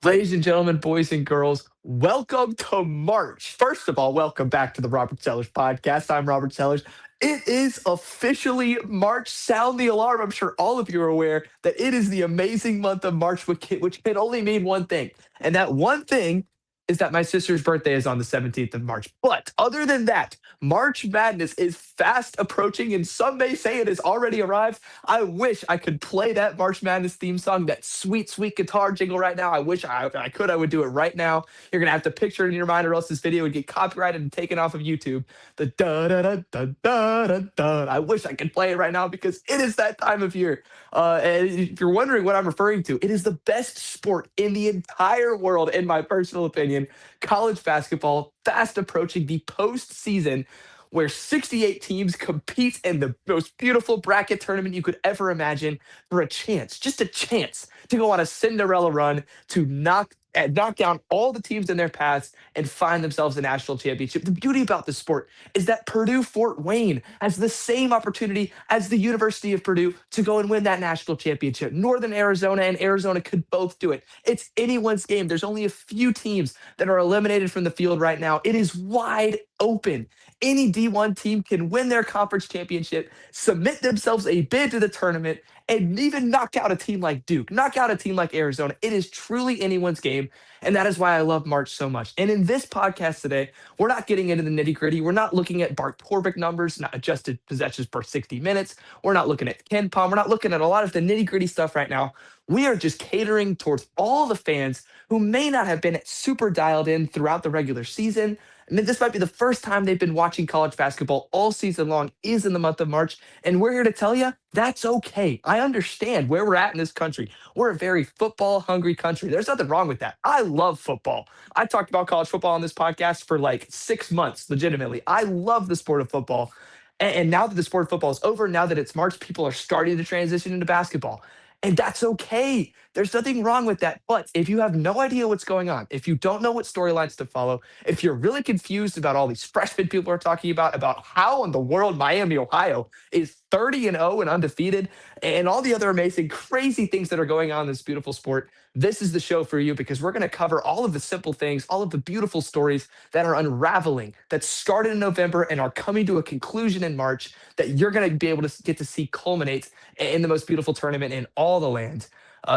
Ladies and gentlemen, boys and girls, welcome to March. First of all, welcome back to the Robert Sellers podcast. I'm Robert Sellers. It is officially March. Sound the alarm. I'm sure all of you are aware that it is the amazing month of March, which can only mean one thing. And that one thing is that my sister's birthday is on the 17th of March. But other than that, March Madness is fast approaching, and some may say it has already arrived. I wish I could play that March Madness theme song, that sweet, sweet guitar jingle right now. I wish if I could, I would do it right now. You're going to have to picture it in your mind, or else this video would get copyrighted and taken off of YouTube. The da da da da da da da. I wish I could play it right now because it is that time of year. And if you're wondering what I'm referring to, it is the best sport in the entire world, in my personal opinion. College basketball, fast approaching the postseason, where 68 teams compete in the most beautiful bracket tournament you could ever imagine for a chance, just a chance to go on a Cinderella run to knock down all the teams in their paths and find themselves a national championship. The beauty about this sport is that Purdue Fort Wayne has the same opportunity as the University of Purdue to go and win that national championship. Northern Arizona and Arizona could both do it. It's anyone's game. There's only a few teams that are eliminated from the field right now. It is wide open. Any D1 team can win their conference championship, submit themselves a bid to the tournament, and even knock out a team like Duke, knock out a team like Arizona. It is truly anyone's game. And that is why I love March so much. And in this podcast today, we're not getting into the nitty gritty. We're not looking at Bart Torvik numbers, not adjusted possessions per 60 minutes. We're not looking at Ken Palm. We're not looking at a lot of the nitty gritty stuff right now. We are just catering towards all the fans who may not have been super dialed in throughout the regular season. And this might be the first time they've been watching college basketball all season long, is in the month of March. And we're here to tell you that's okay. I understand where we're at in this country. We're a very football hungry country. There's nothing wrong with that. I love football. I talked about college football on this podcast for like 6 months, legitimately. I love the sport of football. And now that the sport of football is over, now that it's March, people are starting to transition into basketball. And that's okay. There's nothing wrong with that. But if you have no idea what's going on, if you don't know what storylines to follow, if you're really confused about all these freshmen people are talking about how in the world Miami, Ohio is 30 and 0 and undefeated, and all the other amazing, crazy things that are going on in this beautiful sport, this is the show for you because we're going to cover all of the simple things, all of the beautiful stories that are unraveling, that started in November and are coming to a conclusion in March, that you're going to be able to get to see culminate in the most beautiful tournament in all the land.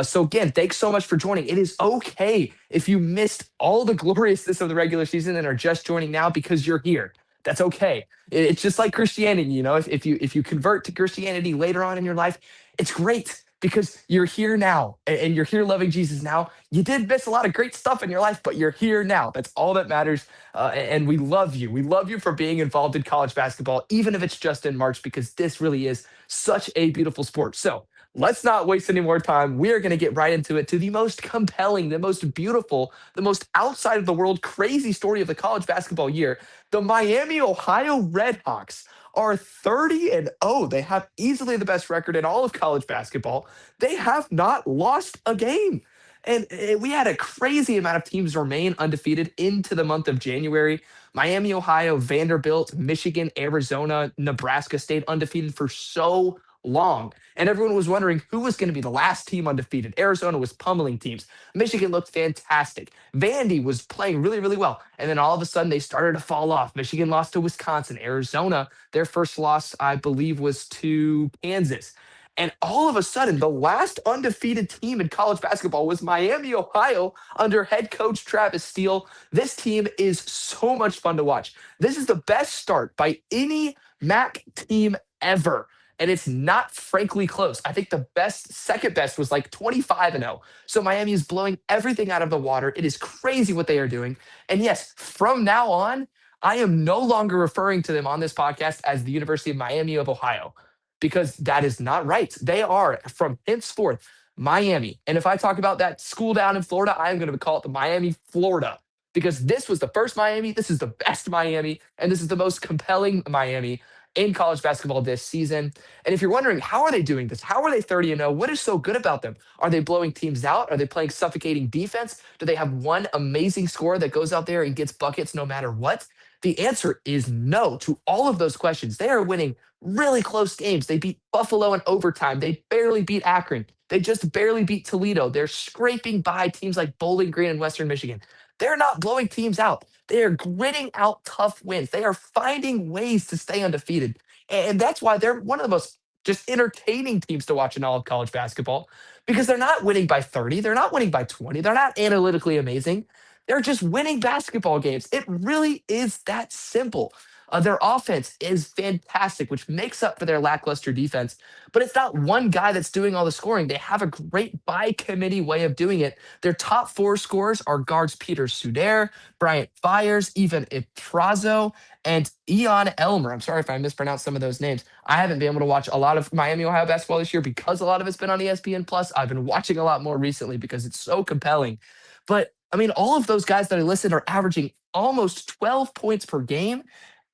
So again, thanks so much for joining. It is okay if you missed all the gloriousness of the regular season and are just joining now because you're here. That's okay. It's just like Christianity, if you convert to Christianity later on in your life, it's great because you're here now and you're here loving Jesus now. You did miss a lot of great stuff in your life, but you're here now. That's all that matters. And we love you. We love you for being involved in college basketball, even if it's just in March, because this really is such a beautiful sport. So let's not waste any more time. We are going to get right into it, to the most compelling, the most beautiful, the most outside of the world crazy story of the college basketball year. The Miami, Ohio Redhawks are 30 and 0. They have easily the best record in all of college basketball. They have not lost a game. And we had a crazy amount of teams remain undefeated into the month of January. Miami, Ohio, Vanderbilt, Michigan, Arizona, Nebraska stayed undefeated for so long. And everyone was wondering who was going to be the last team undefeated. Arizona was pummeling teams. Michigan looked fantastic. Vandy was playing really, really well. And then all of a sudden they started to fall off. Michigan lost to Wisconsin. Arizona, their first loss, I believe, was to Kansas. And all of a sudden, the last undefeated team in college basketball was Miami, Ohio, under head coach Travis Steele. This team is so much fun to watch. This is the best start by any MAC team ever. And it's not frankly close. I think the second best was like 25 and 0. So Miami is blowing everything out of the water. It is crazy what they are doing. And yes, from now on, I am no longer referring to them on this podcast as the University of Miami of Ohio, because that is not right. They are, from henceforth, Miami. And if I talk about that school down in Florida, I am going to call it the Miami, Florida, because this was the first Miami, this is the best Miami, and this is the most compelling Miami in college basketball this season. And if you're wondering, how are they doing this? How are they 30 and 0? What is so good about them? Are they blowing teams out? Are they playing suffocating defense? Do they have one amazing scorer that goes out there and gets buckets no matter what? The answer is no to all of those questions. They are winning really close games. They beat Buffalo in overtime. They barely beat Akron. They just barely beat Toledo. They're scraping by teams like Bowling Green and Western Michigan. They're not blowing teams out. They are gritting out tough wins. They are finding ways to stay undefeated. And that's why they're one of the most just entertaining teams to watch in all of college basketball because they're not winning by 30. They're not winning by 20. They're not analytically amazing. They're just winning basketball games. It really is that simple. Their offense is fantastic, which makes up for their lackluster defense. But it's not one guy that's doing all the scoring. They have a great by committee way of doing it. Their top four scorers are guards Peter Sudair, Bryant Fires, Ivan Iprazo, and Ian Elmer. I'm sorry if I mispronounced some of those names. I haven't been able to watch a lot of Miami, Ohio basketball this year because a lot of it's been on ESPN Plus. I've been watching a lot more recently because it's so compelling. But I mean, all of those guys that I listed are averaging almost 12 points per game.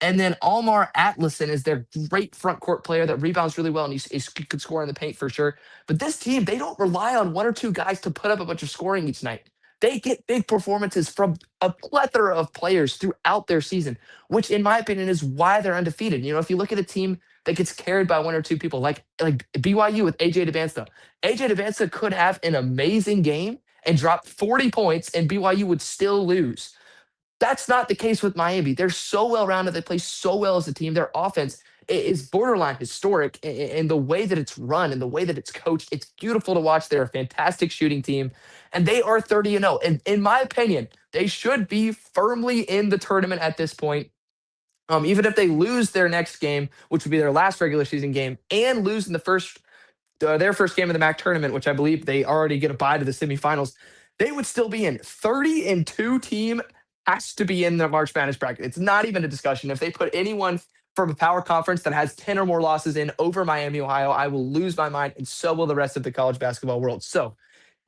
And then Almar Atlason is their great front court player that rebounds really well and he could score in the paint for sure. But this team, they don't rely on one or two guys to put up a bunch of scoring each night. They get big performances from a plethora of players throughout their season, which in my opinion is why they're undefeated. You know, if you look at a team that gets carried by one or two people, like BYU with AJ DeBansta, AJ DeBansta could have an amazing game and drop 40 points and BYU would still lose. That's not the case with Miami. They're so well rounded. They play so well as a team. Their offense is borderline historic in the way that it's run and the way that it's coached. It's beautiful to watch. They're a fantastic shooting team, and they are 30 and 0. And in my opinion, they should be firmly in the tournament at this point. Even if they lose their next game, which would be their last regular season game, and lose in their first game of the MAC tournament, which I believe they already get a bye to the semifinals, they would still be in 30 and 2 team has to be in the March Madness bracket. It's not even a discussion. If they put anyone from a power conference that has 10 or more losses in over Miami, Ohio, I will lose my mind, and so will the rest of the college basketball world. So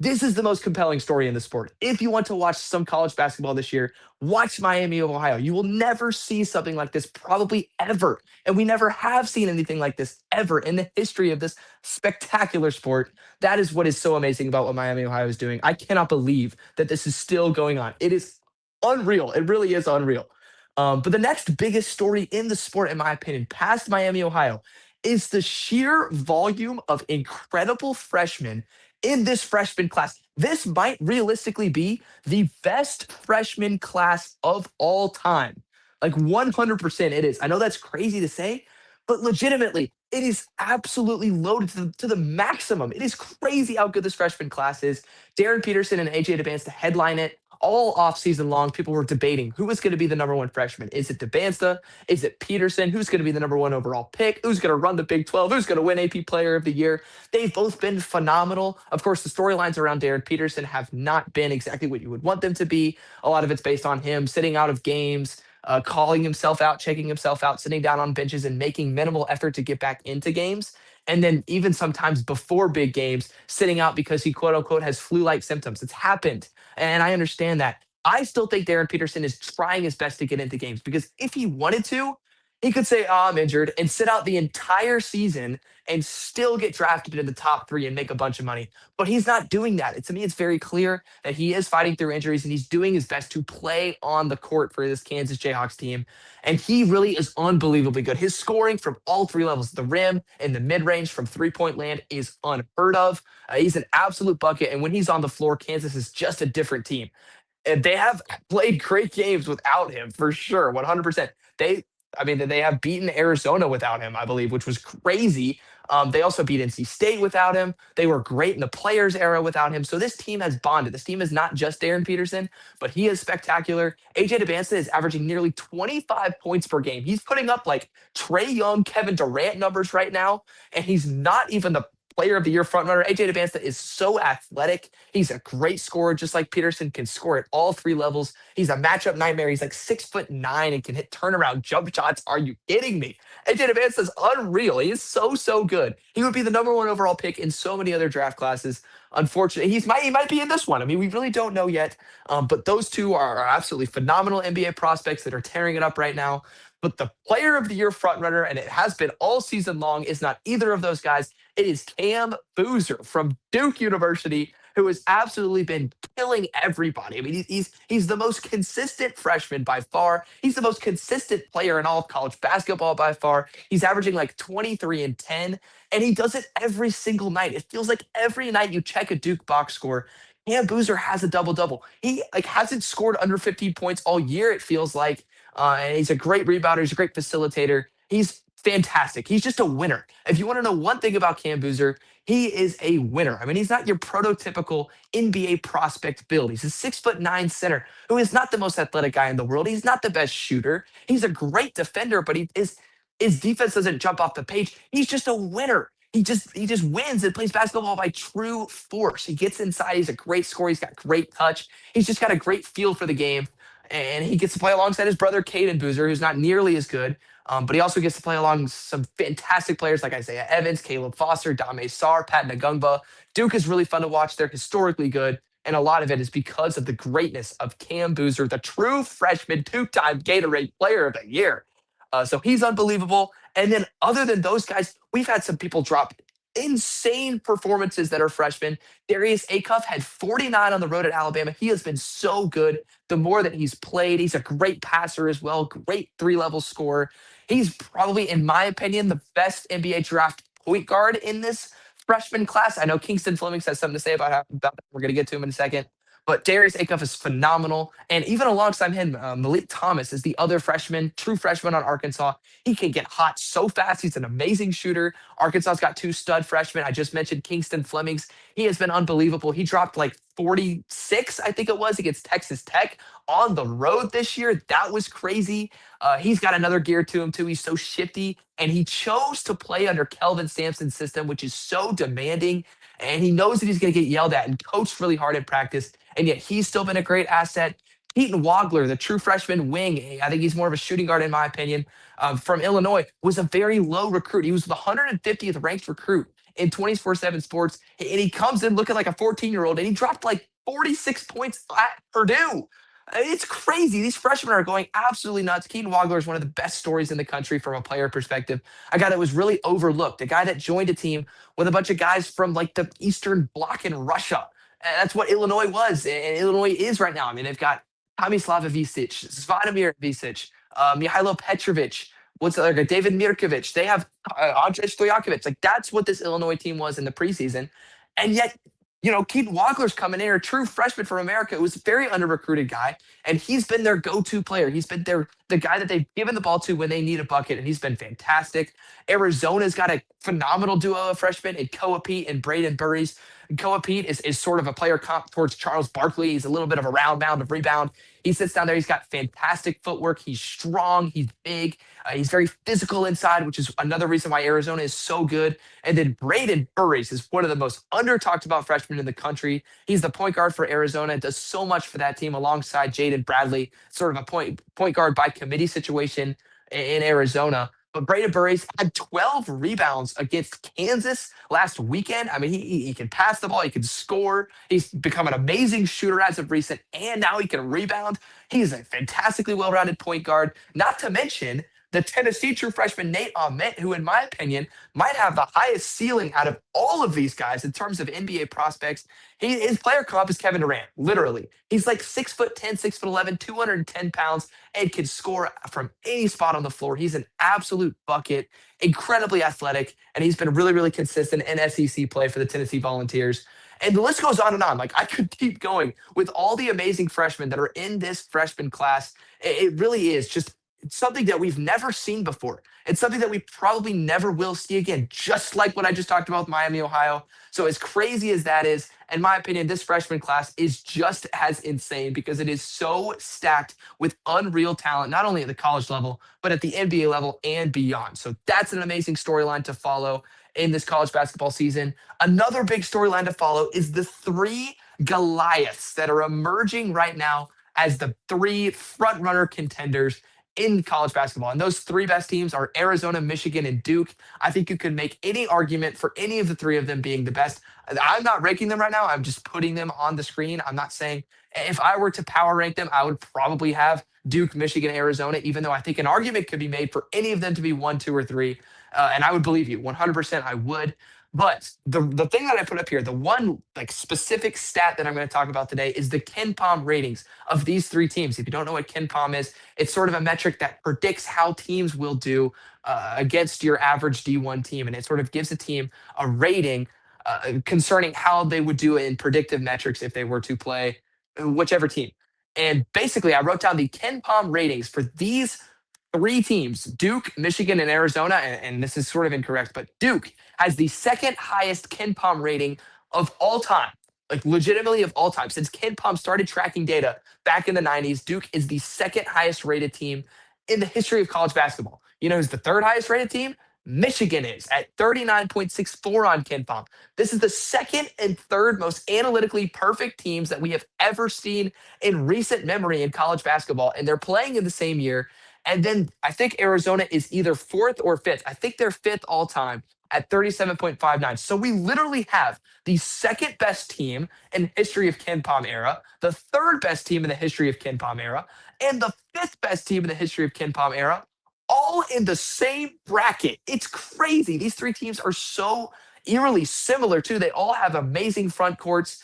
this is the most compelling story in the sport. If you want to watch some college basketball this year, watch Miami of Ohio. You will never see something like this, probably ever. And we never have seen anything like this ever in the history of this spectacular sport. That is what is so amazing about what Miami, Ohio is doing. I cannot believe that this is still going on. It is unreal. It really is unreal. But the next biggest story in the sport, in my opinion, past Miami, Ohio, is the sheer volume of incredible freshmen in this freshman class. This might realistically be the best freshman class of all time. Like 100% it is. I know that's crazy to say, but legitimately, it is absolutely loaded to the maximum. It is crazy how good this freshman class is. Darren Peterson and AJ DeBance to headline it all off season long. People were debating who was going to be the number one freshman. Is it DeBansta? Is it Peterson? Who's going to be the number one overall pick? Who's going to run the Big 12? Who's going to win AP Player of the Year? They've both been phenomenal. Of course, the storylines around Darren Peterson have not been exactly what you would want them to be. A lot of it's based on him sitting out of games, calling himself out, checking himself out, sitting down on benches, and making minimal effort to get back into games. And then even sometimes before big games, sitting out because he quote unquote has flu-like symptoms. It's happened. And I understand that. I still think Darren Peterson is trying his best to get into games because if he wanted to, he could say, oh, I'm injured and sit out the entire season and still get drafted in the top three and make a bunch of money. But he's not doing that. To me, it's very clear that he is fighting through injuries and he's doing his best to play on the court for this Kansas Jayhawks team. And he really is unbelievably good. His scoring from all three levels, the rim and the mid range from 3 point land, is unheard of. He's an absolute bucket. And when he's on the floor, Kansas is just a different team. And they have played great games without him for sure, 100%. I mean, they have beaten Arizona without him, I believe, which was crazy. They also beat NC State without him. They were great in the players era without him. So this team has bonded. This team is not just Darren Peterson, but he is spectacular. AJ DeBansta is averaging nearly 25 points per game. He's putting up like Trae Young, Kevin Durant numbers right now, and he's not even the player of the year frontrunner. AJ DeBansta is so athletic. He's a great scorer, just like Peterson can score at all three levels. He's a matchup nightmare. He's like 6'9" and can hit turnaround jump shots. Are you kidding me? AJ DeBansta is unreal. He is so good. He would be the number one overall pick in so many other draft classes. Unfortunately, he might be in this one. I mean, we really don't know yet. But those two are absolutely phenomenal NBA prospects that are tearing it up right now. But the player of the year frontrunner, and it has been all season long, is not either of those guys. It is Cam Boozer from Duke University. who has absolutely been killing everybody. I mean, he's the most consistent freshman by far. He's the most consistent player in all of college basketball by far. He's averaging like 23 and 10, and he does it every single night. It feels like every night you check a Duke box score, Cam Boozer has a double double. He like hasn't scored under 15 points all year. It feels like, and he's a great rebounder. He's a great facilitator. He's fantastic. He's just a winner. If you want to know one thing about Cam Boozer, he is a winner. I mean, he's not your prototypical NBA prospect build. He's a 6'9" center who is not the most athletic guy in the world. He's not the best shooter. He's a great defender, but his defense doesn't jump off the page. He's just a winner. He just wins and plays basketball by true force. He gets inside. He's a great scorer. He's got great touch. He's just got a great feel for the game, and he gets to play alongside his brother Caden Boozer, who's not nearly as good. But he also gets to play along some fantastic players like Isaiah Evans, Caleb Foster, Dame Sarr, Pat Nagungba. Duke is really fun to watch. They're historically good. And a lot of it is because of the greatness of Cam Boozer, the true freshman two-time Gatorade Player of the Year. So he's unbelievable. And then other than those guys, we've had some people drop insane performances that are freshmen. Darius Acuff had 49 on the road at Alabama. He has been so good. The more that he's played, he's a great passer as well, great three-level scorer. He's probably, in my opinion, the best NBA draft point guard in this freshman class. I know Kingston Fleming has something to say about that. We're going to get to him in a second. But Darius Acuff is phenomenal. And even alongside him, Malik Thomas is the other freshman, true freshman on Arkansas. He can get hot so fast. He's an amazing shooter. Arkansas's got two stud freshmen. I just mentioned Kingston Flemings. He has been unbelievable. He dropped like 46, I think it was, against Texas Tech on the road this year. That was crazy. He's got another gear to him, too. He's so shifty. And he chose to play under Kelvin Sampson's system, which is so demanding. And he knows that he's going to get yelled at and coached really hard in practice. And yet he's still been a great asset. Keaton Wagler, the true freshman wing, I think he's more of a shooting guard in my opinion, from Illinois, was a very low recruit. He was the 150th ranked recruit in 24/7 Sports, and he comes in looking like a 14-year-old, and he dropped like 46 points at Purdue. It's crazy. These freshmen are going absolutely nuts. Keaton Wagler is one of the best stories in the country from a player perspective. A guy that was really overlooked, a guy that joined a team with a bunch of guys from like the Eastern Bloc in Russia. And that's what Illinois was, and Illinois is right now. I mean, they've got Tomislav Ivisic, Zvonimir Ivisic, Mihailo Petrovic, what's the other guy? David Mirkovic. They have Andrei Stojakovic. Like that's what this Illinois team was in the preseason, and yet. Keaton Wagler's coming in, a true freshman from America, who's a very under-recruited guy, and he's been their go-to player. He's been the guy that they've given the ball to when they need a bucket, and he's been fantastic. Arizona's got a phenomenal duo of freshmen in Koa Pete and Braden Burries. Koa Pete is sort of a player comp towards Charles Barkley. He's a little bit of a round mound of rebound. He sits down there. He's got fantastic footwork. He's strong. He's big. He's very physical inside, which is another reason why Arizona is so good. And then Braden Burries is one of the most under talked about freshmen in the country. He's the point guard for Arizona, does so much for that team alongside Jaden Bradley, sort of a point guard by committee situation in Arizona. But Braden Burries had 12 rebounds against Kansas last weekend. I mean, he can pass the ball, he can score. He's become an amazing shooter as of recent, and now he can rebound. He's a fantastically well-rounded point guard. Not to mention the Tennessee true freshman Nate Ahmet, who, in my opinion, might have the highest ceiling out of all of these guys in terms of NBA prospects. His player comp is Kevin Durant, literally. He's like 6'10", 6'11", 210 pounds, and can score from any spot on the floor. He's an absolute bucket, incredibly athletic, and he's been really, really consistent in SEC play for the Tennessee Volunteers. And the list goes on and on. Like I could keep going with all the amazing freshmen that are in this freshman class. It really is just something that we've never seen before. It's something that we probably never will see again, just like what I just talked about with Miami, Ohio. So as crazy as that is, in my opinion, this freshman class is just as insane because it is so stacked with unreal talent, not only at the college level, but at the NBA level and beyond. So that's an amazing storyline to follow in this college basketball season. Another big storyline to follow is the three Goliaths that are emerging right now as the three front runner contenders in college basketball. And those three best teams are Arizona, Michigan, and Duke. I think you could make any argument for any of the three of them being the best. I'm not ranking them right now. I'm just putting them on the screen. I'm not saying if I were to power rank them, I would probably have Duke, Michigan, Arizona, even though I think an argument could be made for any of them to be one, two, or three. And I would believe you 100%. I would. But the thing that I put up here, the one like specific stat that I'm going to talk about today is the Ken Palm ratings of these three teams. If you don't know what Ken Palm is, it's sort of a metric that predicts how teams will do against your average D1 team, and it sort of gives a team a rating concerning how they would do in predictive metrics if they were to play whichever team. And basically, I wrote down the Ken Palm ratings for these three teams: Duke, Michigan, and Arizona. And this is sort of incorrect, but Duke has the second highest Ken Palm rating of all time, like legitimately of all time. Since Ken Palm started tracking data back in the 90s, Duke is the second highest rated team in the history of college basketball. You know who's the third highest rated team? Michigan is at 39.64 on Ken Palm. This is the second and third most analytically perfect teams that we have ever seen in recent memory in college basketball, and they're playing in the same year. And then I think Arizona is either fourth or fifth. I think they're fifth all time at 37.59. So we literally have the second best team in history of Ken Palm era, the third best team in the history of Ken Palm era, and the fifth best team in the history of Ken Palm era, all in the same bracket. It's crazy. These three teams are so eerily similar too. They all have amazing front courts.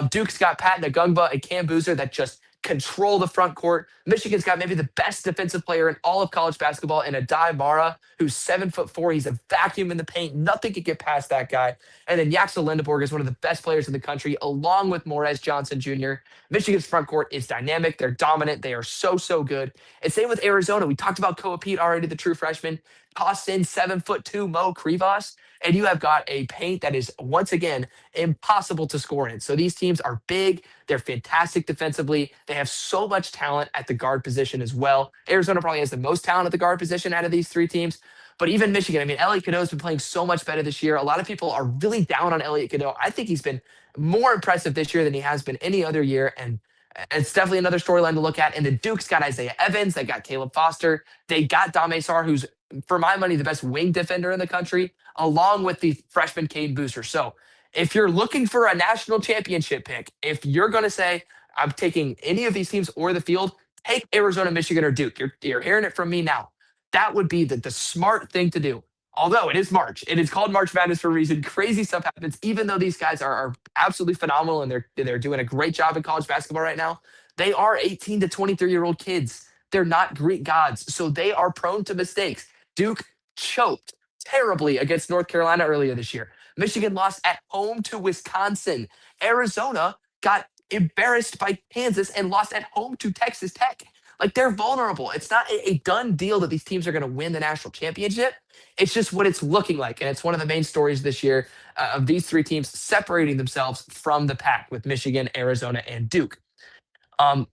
Duke's got Pat Nagungba and Cam Boozer that just control the front court. Michigan's got maybe the best defensive player in all of college basketball in Adai Mara, who's 7'4". He's a vacuum in the paint. Nothing could get past that guy. And then Yaxel Lindeborg is one of the best players in the country, along with Morez Johnson Jr. Michigan's front court is dynamic. They're dominant. They are so, so good. And same with Arizona. We talked about Koa Pete already, the true freshman. Toss in 7'2" Mo Krivas, and you have got a paint that is once again impossible to score in. So these teams are big. They're fantastic defensively. They have so much talent at the guard position as well. Arizona probably has the most talent at the guard position out of these three teams. But even Michigan, I mean, Elliot Cadeau has been playing so much better this year. A lot of people are really down on Elliot Cadeau. I think he's been more impressive this year than he has been any other year. And it's definitely another storyline to look at. And the Duke's got Isaiah Evans. They got Caleb Foster. They got Dame Sar, who's, for my money, the best wing defender in the country, along with the freshman Cade Booster. So if you're looking for a national championship pick, if you're going to say, I'm taking any of these teams or the field, take Arizona, Michigan, or Duke. You're hearing it from me now. That would be the smart thing to do. Although it is March, it is called March Madness for a reason. Crazy stuff happens, even though these guys are absolutely phenomenal and they're doing a great job in college basketball right now. They are 18 to 23-year-old kids. They're not Greek gods, so they are prone to mistakes. Duke choked terribly against North Carolina earlier this year. Michigan lost at home to Wisconsin. Arizona got embarrassed by Kansas and lost at home to Texas Tech. Like, they're vulnerable. It's not a done deal that these teams are going to win the national championship. It's just what it's looking like. And it's one of the main stories this year of these three teams separating themselves from the pack with Michigan, Arizona, and Duke.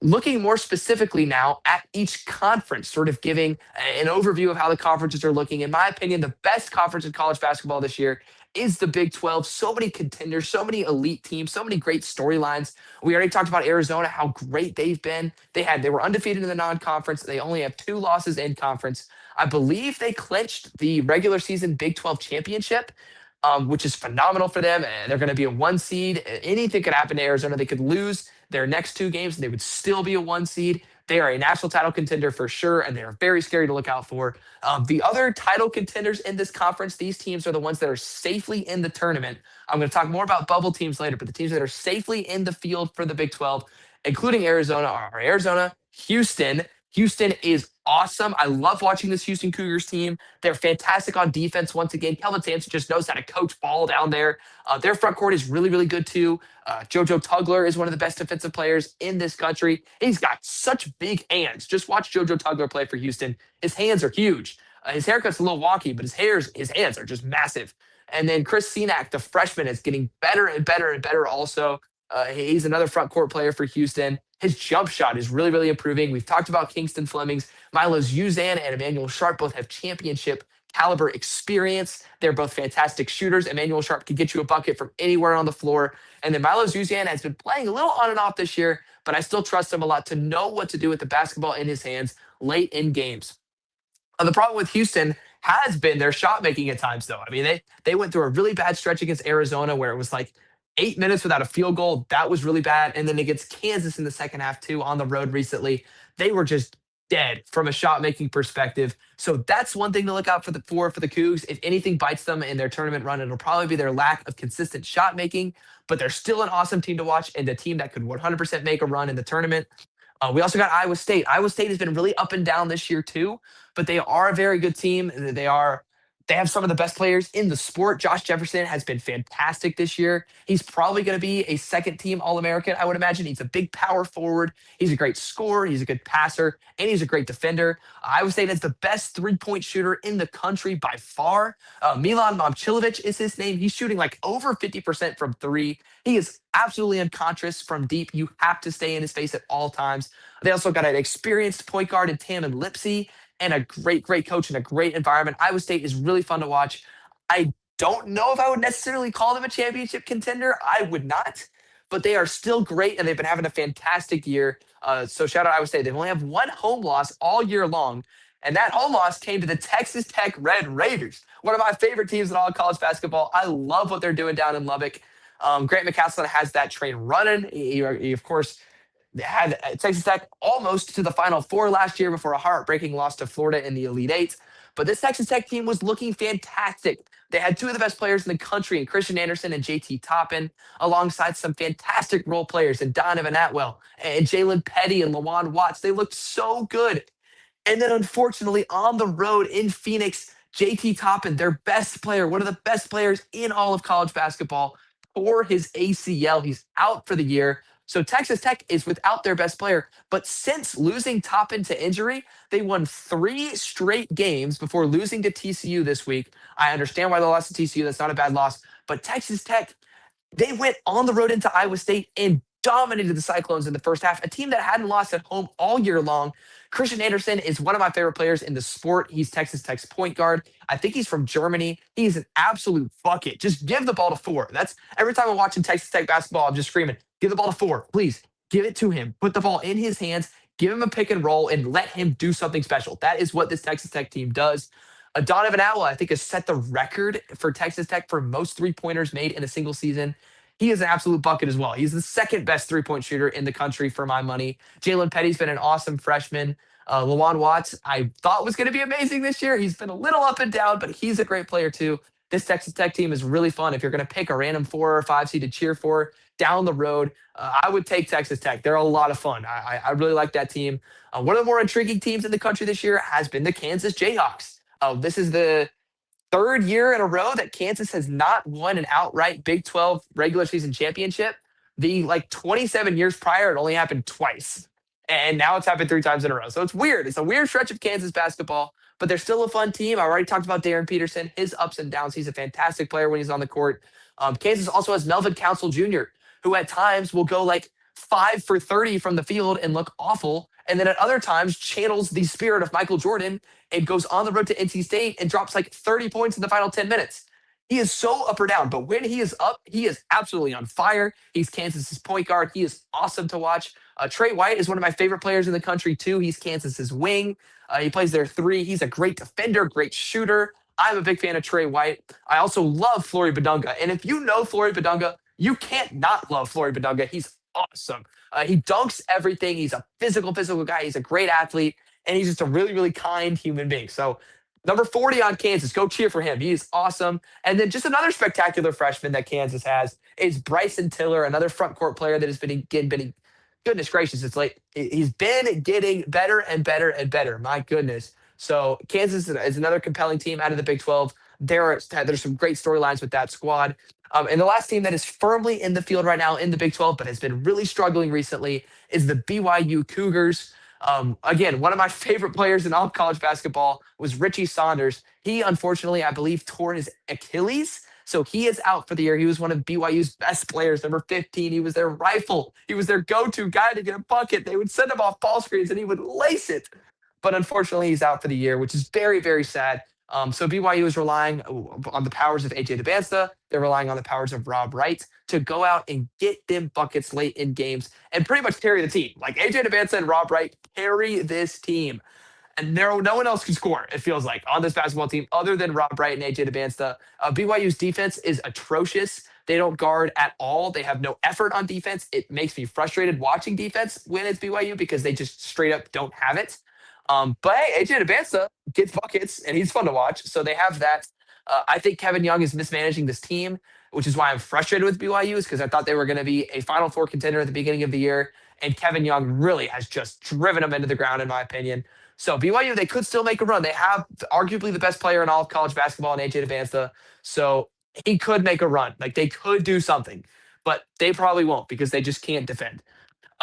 Looking more specifically now at each conference, sort of giving an overview of how the conferences are looking. In my opinion, the best conference in college basketball this year is the Big 12. So many contenders, so many elite teams, so many great storylines. We already talked about Arizona, how great they've been. They were undefeated in the non-conference. They only have two losses in conference. I believe they clinched the regular season Big 12 championship, which is phenomenal for them. And they're going to be a one seed. Anything could happen to Arizona. They could lose their next two games and they would still be a one seed. They are a national title contender for sure, and they are very scary to look out for. The other title contenders in this conference, these teams are the ones that are safely in the tournament. I'm going to talk more about bubble teams later, but the teams that are safely in the field for the Big 12, including Arizona, are Arizona, Houston. Houston is awesome. I love watching this Houston Cougars team. They're fantastic on defense. Once again, Kelvin Sampson just knows how to coach ball down there. Their front court is really, really good too. JoJo Tugler is one of the best defensive players in this country. He's got such big hands. Just watch JoJo Tugler play for Houston. His hands are huge. His haircut's a little wonky, but his hands are just massive. And then Chris Senac, the freshman, is getting better and better and better also. He's another front court player for Houston. His jump shot is really, really improving. We've talked about Kingston Flemings. Milos Uzan and Emmanuel Sharp both have championship caliber experience. They're both fantastic shooters. Emmanuel Sharp can get you a bucket from anywhere on the floor. And then Milos Uzan has been playing a little on and off this year, but I still trust him a lot to know what to do with the basketball in his hands late in games. The problem with Houston has been their shot making at times, though. I mean, they went through a really bad stretch against Arizona where it was like 8 minutes without a field goal. That was really bad. And then against Kansas in the second half, too, on the road recently, they were just dead from a shot making perspective. So that's one thing to look out for the Cougs. If anything bites them in their tournament run, it'll probably be their lack of consistent shot making. But they're still an awesome team to watch and a team that could 100% make a run in the tournament. We also got Iowa State. Iowa State has been really up and down this year too, but they are a very good team. They have some of the best players in the sport. Josh Jefferson has been fantastic this year. He's probably going to be a second team All American, I would imagine. He's a big power forward. He's a great scorer. He's a good passer, and he's a great defender. Iowa State has the best 3-point shooter in the country by far. Milan Momcilovic is his name. He's shooting like over 50% from three. He is absolutely unconscious from deep. You have to stay in his face at all times. They also got an experienced point guard in Tamin Lipsey and a great, great coach and a great environment. Iowa State is really fun to watch. I don't know if I would necessarily call them a championship contender. I would not, but they are still great and they've been having a fantastic year. So shout out Iowa State. They only have one home loss all year long, and that home loss came to the Texas Tech Red Raiders, one of my favorite teams in all of college basketball. I love what they're doing down in Lubbock. Grant McCasland has that train running. He of course, had Texas Tech almost to the Final Four last year before a heartbreaking loss to Florida in the Elite Eight. But this Texas Tech team was looking fantastic. They had two of the best players in the country, in Christian Anderson and JT Toppin, alongside some fantastic role players in Donovan Atwell and Jalen Petty and Lawan Watts. They looked so good. And then unfortunately, on the road in Phoenix, JT Toppin, their best player, one of the best players in all of college basketball, tore his ACL. He's out for the year. So Texas Tech is without their best player. But since losing Toppin to injury, they won 3 straight games before losing to TCU this week. I understand why they lost to TCU. That's not a bad loss. But Texas Tech, they went on the road into Iowa State and dominated the Cyclones in the first half, a team that hadn't lost at home all year long. Christian Anderson is one of my favorite players in the sport. He's Texas Tech's point guard. I think he's from Germany. He's an absolute bucket. Just give the ball to four. That's every time I'm watching Texas Tech basketball, I'm just screaming, give the ball to four. Please give it to him. Put the ball in his hands, give him a pick and roll, and let him do something special. That is what this Texas Tech team does. Donovan Atwell, I think, has set the record for Texas Tech for most 3-pointers made in a single season. He is an absolute bucket as well. He's the second best 3-point shooter in the country for my money. Jalen Petty's been an awesome freshman. Lawan Watts, I thought was going to be amazing this year. He's been a little up and down, but he's a great player too. This Texas Tech team is really fun. If you're going to pick a random 4 or 5 seed to cheer for down the road, I would take Texas Tech. They're a lot of fun. I really like that team. One of the more intriguing teams in the country this year has been the Kansas Jayhawks. This is the third year in a row that Kansas has not won an outright Big 12 regular season championship. The like 27 years prior, it only happened twice. And now it's happened 3 times in a row. So it's weird. It's a weird stretch of Kansas basketball, but they're still a fun team. I already talked about Darren Peterson, his ups and downs. He's a fantastic player when he's on the court. Kansas also has Melvin Council Jr., who at times will go like 5 for 30 from the field and look awful. And then at other times channels the spirit of Michael Jordan and goes on the road to NC State and drops like 30 points in the final 10 minutes. He is so up or down, but when he is up, he is absolutely on fire. He's Kansas's point guard. He is awesome to watch. Trey White is one of my favorite players in the country too. He's Kansas's wing. He plays their three. He's a great defender, great shooter. I'm a big fan of Trey White. I also love Flory Badunga. And if you know Flory Badunga, you can't not love Flory Badunga. He's awesome. He dunks everything. He's a physical guy. He's a great athlete. And he's just a really, really kind human being. So number 40 on Kansas, go cheer for him. He is awesome. And then just another spectacular freshman that Kansas has is Bryson Tiller, another front court player that has been goodness gracious, it's like he's been getting better and better and better. My goodness. So Kansas is another compelling team out of the Big 12. There's some great storylines with that squad. And the last team that is firmly in the field right now in the Big 12, but has been really struggling recently, is the BYU Cougars. Again, one of my favorite players in all of college basketball was Richie Saunders. He, unfortunately, I believe, tore his Achilles. So he is out for the year. He was one of BYU's best players, number 15. He was their rifle. He was their go-to guy to get a bucket. They would send him off ball screens and he would lace it. But unfortunately, he's out for the year, which is very, very sad. So BYU is relying on the powers of AJ DeBansta. They're relying on the powers of Rob Wright to go out and get them buckets late in games and pretty much carry the team. Like AJ DeBansta and Rob Wright carry this team. And no one else can score, it feels like, on this basketball team other than Rob Wright and AJ DeBansta. BYU's defense is atrocious. They don't guard at all. They have no effort on defense. It makes me frustrated watching defense when it's BYU because they just straight up don't have it. But hey, AJ DeBanza gets buckets and he's fun to watch. So they have that. I think Kevin Young is mismanaging this team, which is why I'm frustrated with BYU, is because I thought they were going to be a Final Four contender at the beginning of the year. And Kevin Young really has just driven them into the ground, in my opinion. So BYU, they could still make a run. They have arguably the best player in all of college basketball in AJ DeBanza. So he could make a run. Like they could do something, but they probably won't because they just can't defend.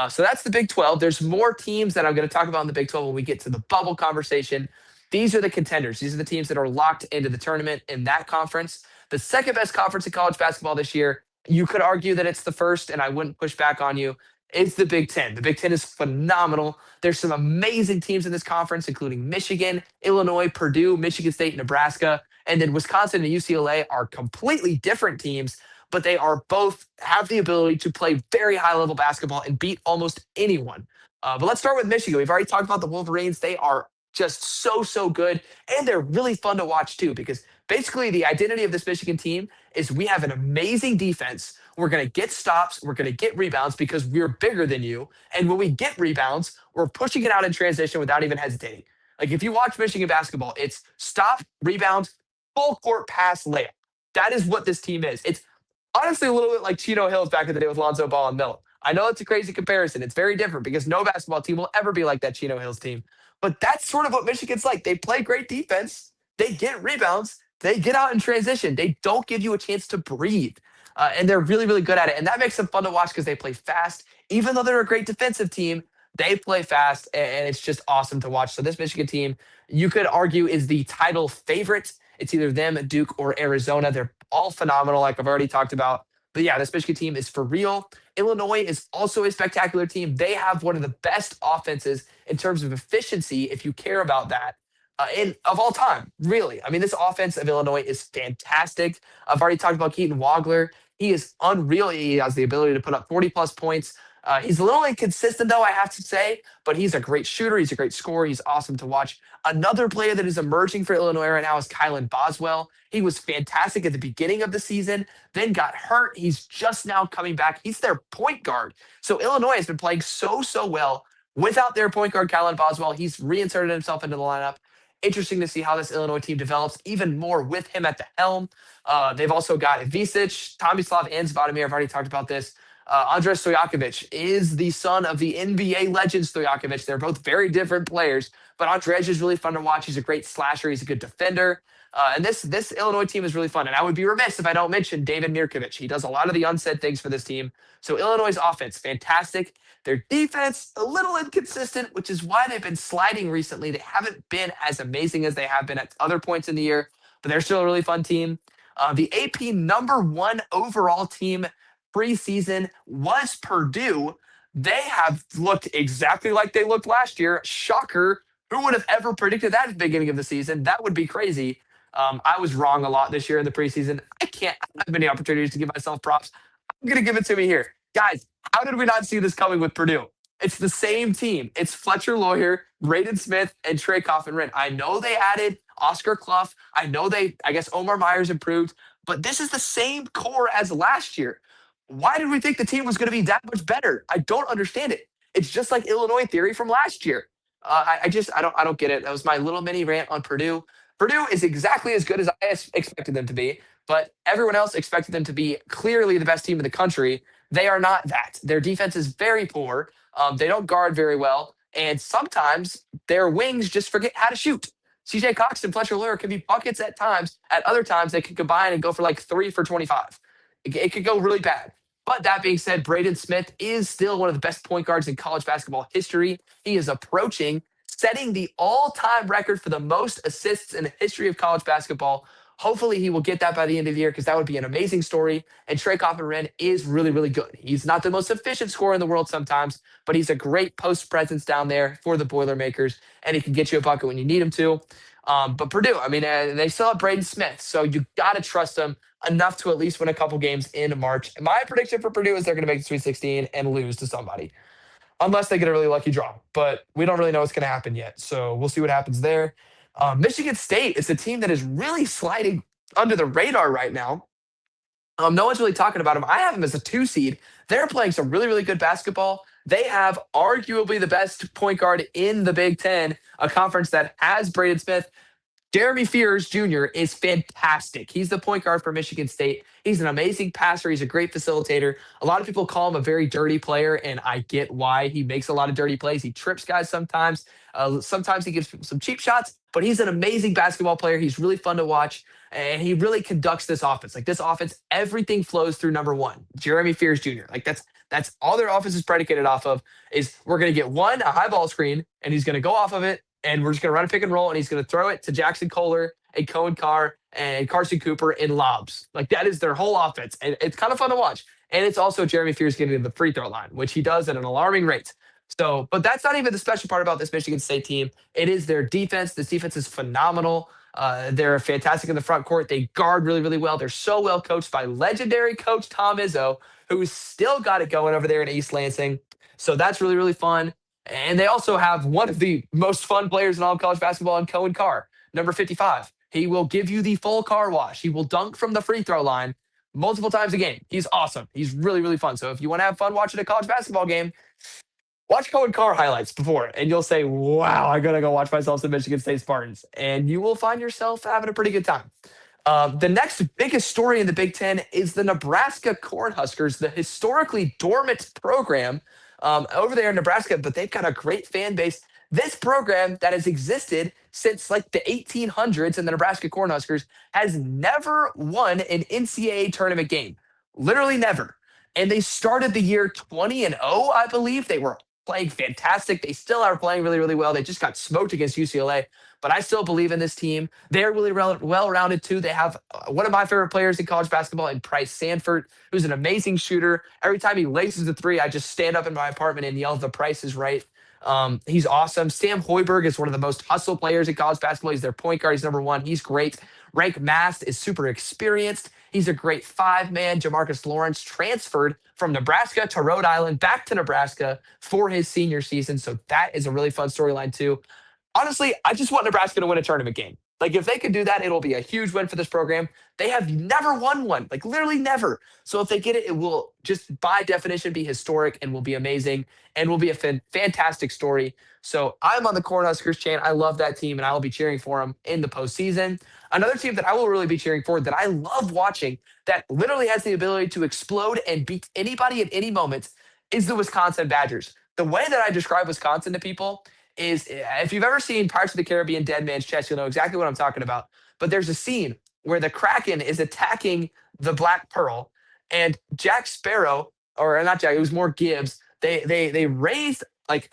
So that's the Big 12. There's more teams that I'm going to talk about in the Big 12 when we get to the bubble conversation. These are the contenders. These are the teams that are locked into the tournament in that conference. The second best conference in college basketball this year, you could argue that it's the first, and I wouldn't push back on you. It's the Big 10. The Big 10 is phenomenal. There's some amazing teams in this conference, including Michigan, Illinois, Purdue, Michigan State, Nebraska, and then Wisconsin and UCLA are completely different teams, but they are both have the ability to play very high level basketball and beat almost anyone. But let's start with Michigan. We've already talked about the Wolverines. They are just so good, and they're really fun to watch too because basically the identity of this Michigan team is we have an amazing defense. We're going to get stops. We're going to get rebounds because we're bigger than you. And when we get rebounds, we're pushing it out in transition without even hesitating. Like if you watch Michigan basketball, it's stop, rebound, full court pass, layup. That is what this team is. It's honestly a little bit like Chino Hills back in the day with Lonzo Ball and Melo. I know it's a crazy comparison. It's very different because no basketball team will ever be like that Chino Hills team. But that's sort of what Michigan's like. They play great defense, they get rebounds, they get out in transition. They don't give you a chance to breathe. And they're really good at it. And that makes them fun to watch because they play fast. Even though they're a great defensive team, they play fast, and it's just awesome to watch. So this Michigan team, you could argue, is the title favorite. It's either them, Duke, or Arizona. They're all phenomenal, like I've already talked about. But yeah, this Michigan team is for real. Illinois is also a spectacular team. They have one of the best offenses in terms of efficiency, if you care about that, in of all time, really. I mean, this offense of Illinois is fantastic. I've already talked about Keaton Wagler. He is unreal. He has the ability to put up 40 plus points. He's a little inconsistent, though, I have to say, but he's a great shooter. He's a great scorer. He's awesome to watch. Another player that is emerging for Illinois right now is Kylan Boswell. He was fantastic at the beginning of the season, then got hurt. He's just now coming back. He's their point guard. So Illinois has been playing so well without their point guard, Kylan Boswell. He's reinserted himself into the lineup. Interesting to see how this Illinois team develops even more with him at the helm. They've also got Ivisic, Tomislav, and Zvadimir. I've already talked about this. Andres Stojakovic is the son of the NBA legend Stojakovic. They're both very different players, but Andres is really fun to watch. He's a great slasher. He's a good defender. And this Illinois team is really fun. And I would be remiss if I don't mention David Mirkovic. He does a lot of the unsaid things for this team. So Illinois' offense, fantastic. Their defense, a little inconsistent, which is why they've been sliding recently. They haven't been as amazing as they have been at other points in the year, but they're still a really fun team. The AP #1 overall team preseason was Purdue. They have looked exactly like they looked last year. Shocker. Who would have ever predicted that at the beginning of the season? That would be crazy. I was wrong a lot this year in the preseason. I don't have many opportunities to give myself props. I'm going to give it to me here. Guys, how did we not see this coming with Purdue? It's the same team. It's Fletcher Lawyer, Braden Smith, and Trey Coffin-Rinn. I know they added Oscar Clough. I guess Omar Myers improved, but this is the same core as last year. Why did we think the team was going to be that much better? I don't understand it. It's just like Illinois theory from last year. I don't get it. That was my little mini rant on Purdue. Purdue is exactly as good as I expected them to be, but everyone else expected them to be clearly the best team in the country. They are not that. Their defense is very poor. They don't guard very well, and sometimes their wings just forget how to shoot. CJ Cox and Fletcher Lawyer can be buckets at times. At other times, they can combine and go for like 3 for 25. It could go really bad. But that being said, Braden Smith is still one of the best point guards in college basketball history. He is approaching setting the all-time record for the most assists in the history of college basketball. Hopefully, he will get that by the end of the year because that would be an amazing story. And Trey Coffin-Rinn is really good. He's not the most efficient scorer in the world sometimes, but he's a great post presence down there for the Boilermakers, and he can get you a bucket when you need him to. But Purdue, I mean, they still have Braden Smith, so you got to trust them enough to at least win a couple games in March. My prediction for Purdue is they're going to make the Sweet 16 and lose to somebody, unless they get a really lucky draw. But we don't really know what's going to happen yet, so we'll see what happens there. Michigan State is a team that is really sliding under the radar right now. No one's really talking about them. I have them as a 2 seed. They're playing some really good basketball. They have arguably the best point guard in the Big Ten, a conference that has Braden Smith. Jeremy Fears Jr. is fantastic. He's the point guard for Michigan State. He's an amazing passer. He's a great facilitator. A lot of people call him a very dirty player, and I get why. He makes a lot of dirty plays. He trips guys sometimes. Sometimes he gives people some cheap shots, but he's an amazing basketball player. He's really fun to watch, and he really conducts this offense. Like this offense, everything flows through number one, Jeremy Fears Jr. Like that's all their offense is predicated off of. Is we're going to get one a high ball screen, and he's going to go off of it, and we're just going to run a pick and roll, and he's going to throw it to Jackson Kohler and Cohen Carr and Carson Cooper in lobs. Like that is their whole offense, and it's kind of fun to watch. And it's also Jeremy Fears getting to the free throw line, which he does at an alarming rate. So, but that's not even the special part about this Michigan State team. It is their defense. This defense is phenomenal. They're fantastic in the front court. They guard really, really well. They're so well coached by legendary coach Tom Izzo, who's still got it going over there in East Lansing. So that's really, really fun. And they also have one of the most fun players in all of college basketball in Cohen Carr, number 55. He will give you the full car wash. He will dunk from the free throw line multiple times a game. He's awesome. He's really, really fun. So if you want to have fun watching a college basketball game, watch Cohen Carr highlights before, and you'll say, wow, I gotta go watch myself some Michigan State Spartans. And you will find yourself having a pretty good time. The next biggest story in the Big Ten is the Nebraska Cornhuskers, the historically dormant program over there in Nebraska, but they've got a great fan base. This program that has existed since like the 1800s in the Nebraska Cornhuskers has never won an NCAA tournament game. Literally never. And they started the year 20 and 0, I believe. They were playing fantastic. They still are playing really, really well. They just got smoked against UCLA, but I still believe in this team. They're really well rounded too. They have one of my favorite players in college basketball in Price Sanford, who's an amazing shooter. Every time he laces a three, I just stand up in my apartment and yell, "The price is right." He's awesome. Sam Hoiberg is one of the most hustle players in college basketball. He's their point guard. He's number one. He's great. Rank Mast is super experienced. He's a great five-man. Jamarcus Lawrence transferred from Nebraska to Rhode Island, back to Nebraska for his senior season. So that is a really fun storyline too. Honestly, I just want Nebraska to win a tournament game. Like if they could do that, it'll be a huge win for this program. They have never won one, like literally never. So if they get it, it will just by definition be historic and will be amazing and will be a fantastic story. So I'm on the Cornhuskers chain. I love that team and I will be cheering for them in the postseason. Another team that I will really be cheering for that I love watching that literally has the ability to explode and beat anybody at any moment is the Wisconsin Badgers. The way that I describe Wisconsin to people is if you've ever seen Pirates of the Caribbean Dead Man's Chest, you'll know exactly what I'm talking about. But there's a scene where the Kraken is attacking the Black Pearl, and Jack Sparrow, or not Jack, it was more Gibbs. They raised like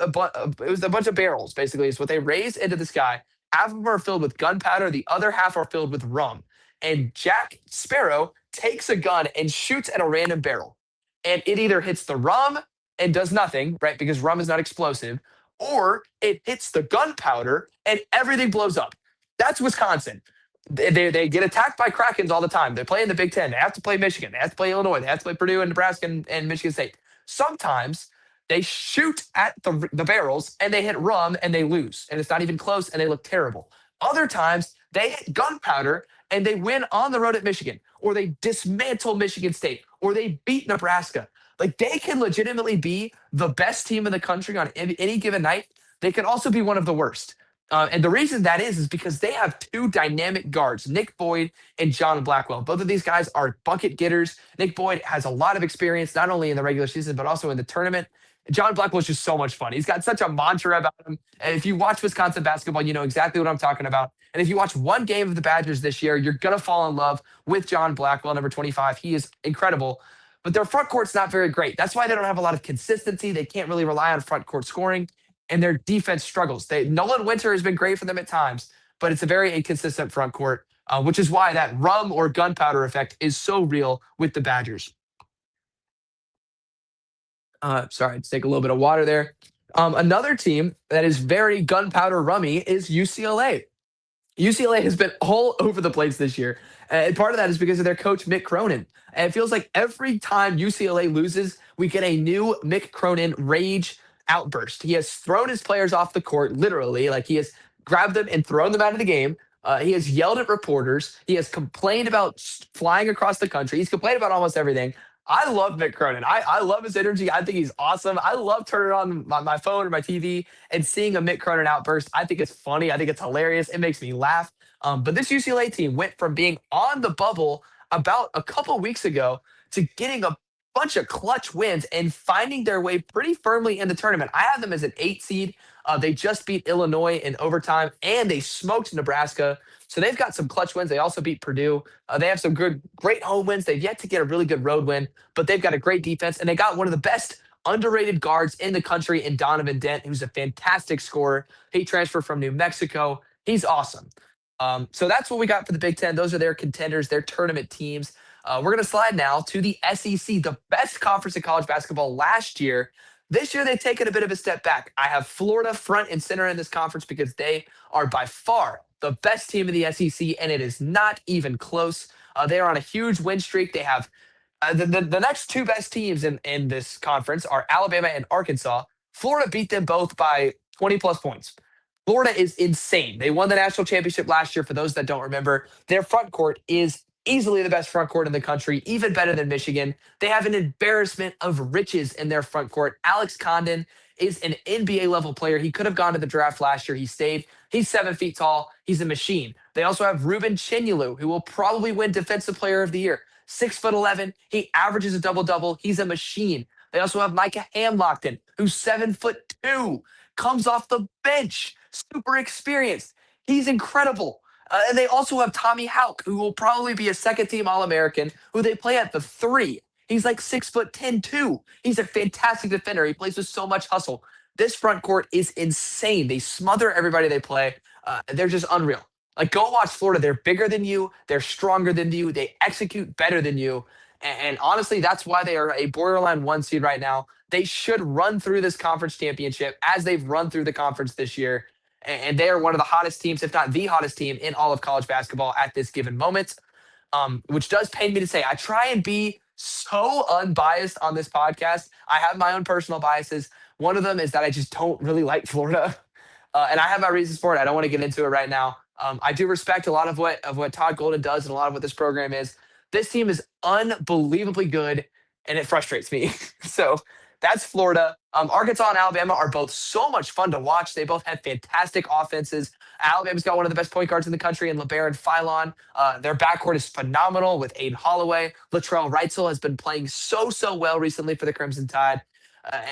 it was a bunch of barrels, basically, is what they raised into the sky. Half of them are filled with gunpowder, the other half are filled with rum. And Jack Sparrow takes a gun and shoots at a random barrel. And it either hits the rum and does nothing, right? Because rum is not explosive, or it hits the gunpowder and everything blows up. That's Wisconsin. They get attacked by Krakens all the time. They play in the Big Ten. They have to play Michigan. They have to play Illinois. They have to play Purdue and Nebraska and Michigan State. Sometimes they shoot at the barrels and they hit rum and they lose. And it's not even close and they look terrible. Other times they hit gunpowder and they win on the road at Michigan, or they dismantle Michigan State, or they beat Nebraska. Like they can legitimately be the best team in the country on any given night. They can also be one of the worst. And the reason that is because they have two dynamic guards, Nick Boyd and John Blackwell. Both of these guys are bucket getters. Nick Boyd has a lot of experience, not only in the regular season, but also in the tournament. John Blackwell is just so much fun. He's got such a mantra about him. And if you watch Wisconsin basketball, you know exactly what I'm talking about. And if you watch one game of the Badgers this year, you're going to fall in love with John Blackwell, number 25. He is incredible. But their front court's not very great. That's why they don't have a lot of consistency. They can't really rely on front court scoring, and their defense struggles. Nolan Winter has been great for them at times, but it's a very inconsistent front court, which is why that rum or gunpowder effect is so real with the Badgers. Sorry, let's take a little bit of water there. Another team that is very gunpowder rummy is UCLA. UCLA has been all over the place this year. And part of that is because of their coach, Mick Cronin. And it feels like every time UCLA loses, we get a new Mick Cronin rage outburst. He has thrown his players off the court, literally. Like he has grabbed them and thrown them out of the game. He has yelled at reporters. He has complained about flying across the country. He's complained about almost everything. I love Mick Cronin. I love his energy. I think he's awesome. I love turning on my phone or my TV and seeing a Mick Cronin outburst. I think it's funny. I think it's hilarious. It makes me laugh. But this UCLA team went from being on the bubble about a couple weeks ago to getting a bunch of clutch wins and finding their way pretty firmly in the tournament. I have them as an 8 seed. They just beat Illinois in overtime and they smoked Nebraska. So they've got some clutch wins. They also beat Purdue. They have some great home wins. They've yet to get a really good road win, but they've got a great defense, and they got one of the best underrated guards in the country in Donovan Dent, who's a fantastic scorer. He transferred from New Mexico. He's awesome. So that's what we got for the Big Ten. Those are their contenders, their tournament teams. We're going to slide now to the SEC, the best conference in college basketball last year. This year, they've taken a bit of a step back. I have Florida front and center in this conference because they are by far the best team in the SEC, and it is not even close. They are on a huge win streak. They have the next two best teams in this conference are Alabama and Arkansas. Florida beat them both by 20 plus points. Florida is insane. They won the national championship last year. For those that don't remember, their front court is easily the best front court in the country, even better than Michigan. They have an embarrassment of riches in their front court. Alex Condon is an NBA level player. He could have gone to the draft last year. He stayed. He's 7 feet tall. He's a machine. They also have Ruben Chinyelu, who will probably win Defensive Player of the Year. 6'11". He averages a double double. He's a machine. They also have Micah Hamlockton, who's 7'2", comes off the bench, super experienced. He's incredible. And they also have Tommy Houck, who will probably be a second team All American, who they play at the three. He's like 6'10" too. He's a fantastic defender. He plays with so much hustle. This front court is insane. They smother everybody they play. They're just unreal. Like, go watch Florida. They're bigger than you. They're stronger than you. They execute better than you. And honestly, that's why they are a borderline 1 seed right now. They should run through this conference championship as they've run through the conference this year. And they are one of the hottest teams, if not the hottest team in all of college basketball at this given moment. Which does pain me to say. I try and be so unbiased on this podcast. I have my own personal biases. One of them is that I just don't really like Florida. And I have my reasons for it. I don't want to get into it right now. I do respect a lot of what Todd Golden does and a lot of what this program is. This team is unbelievably good, and it frustrates me. So that's Florida. Arkansas and Alabama are both so much fun to watch. They both have fantastic offenses. Alabama's got one of the best point guards in the country in LeBaron Philon. Their backcourt is phenomenal with Aiden Holloway. Latrell Wrightsell has been playing so well recently for the Crimson Tide.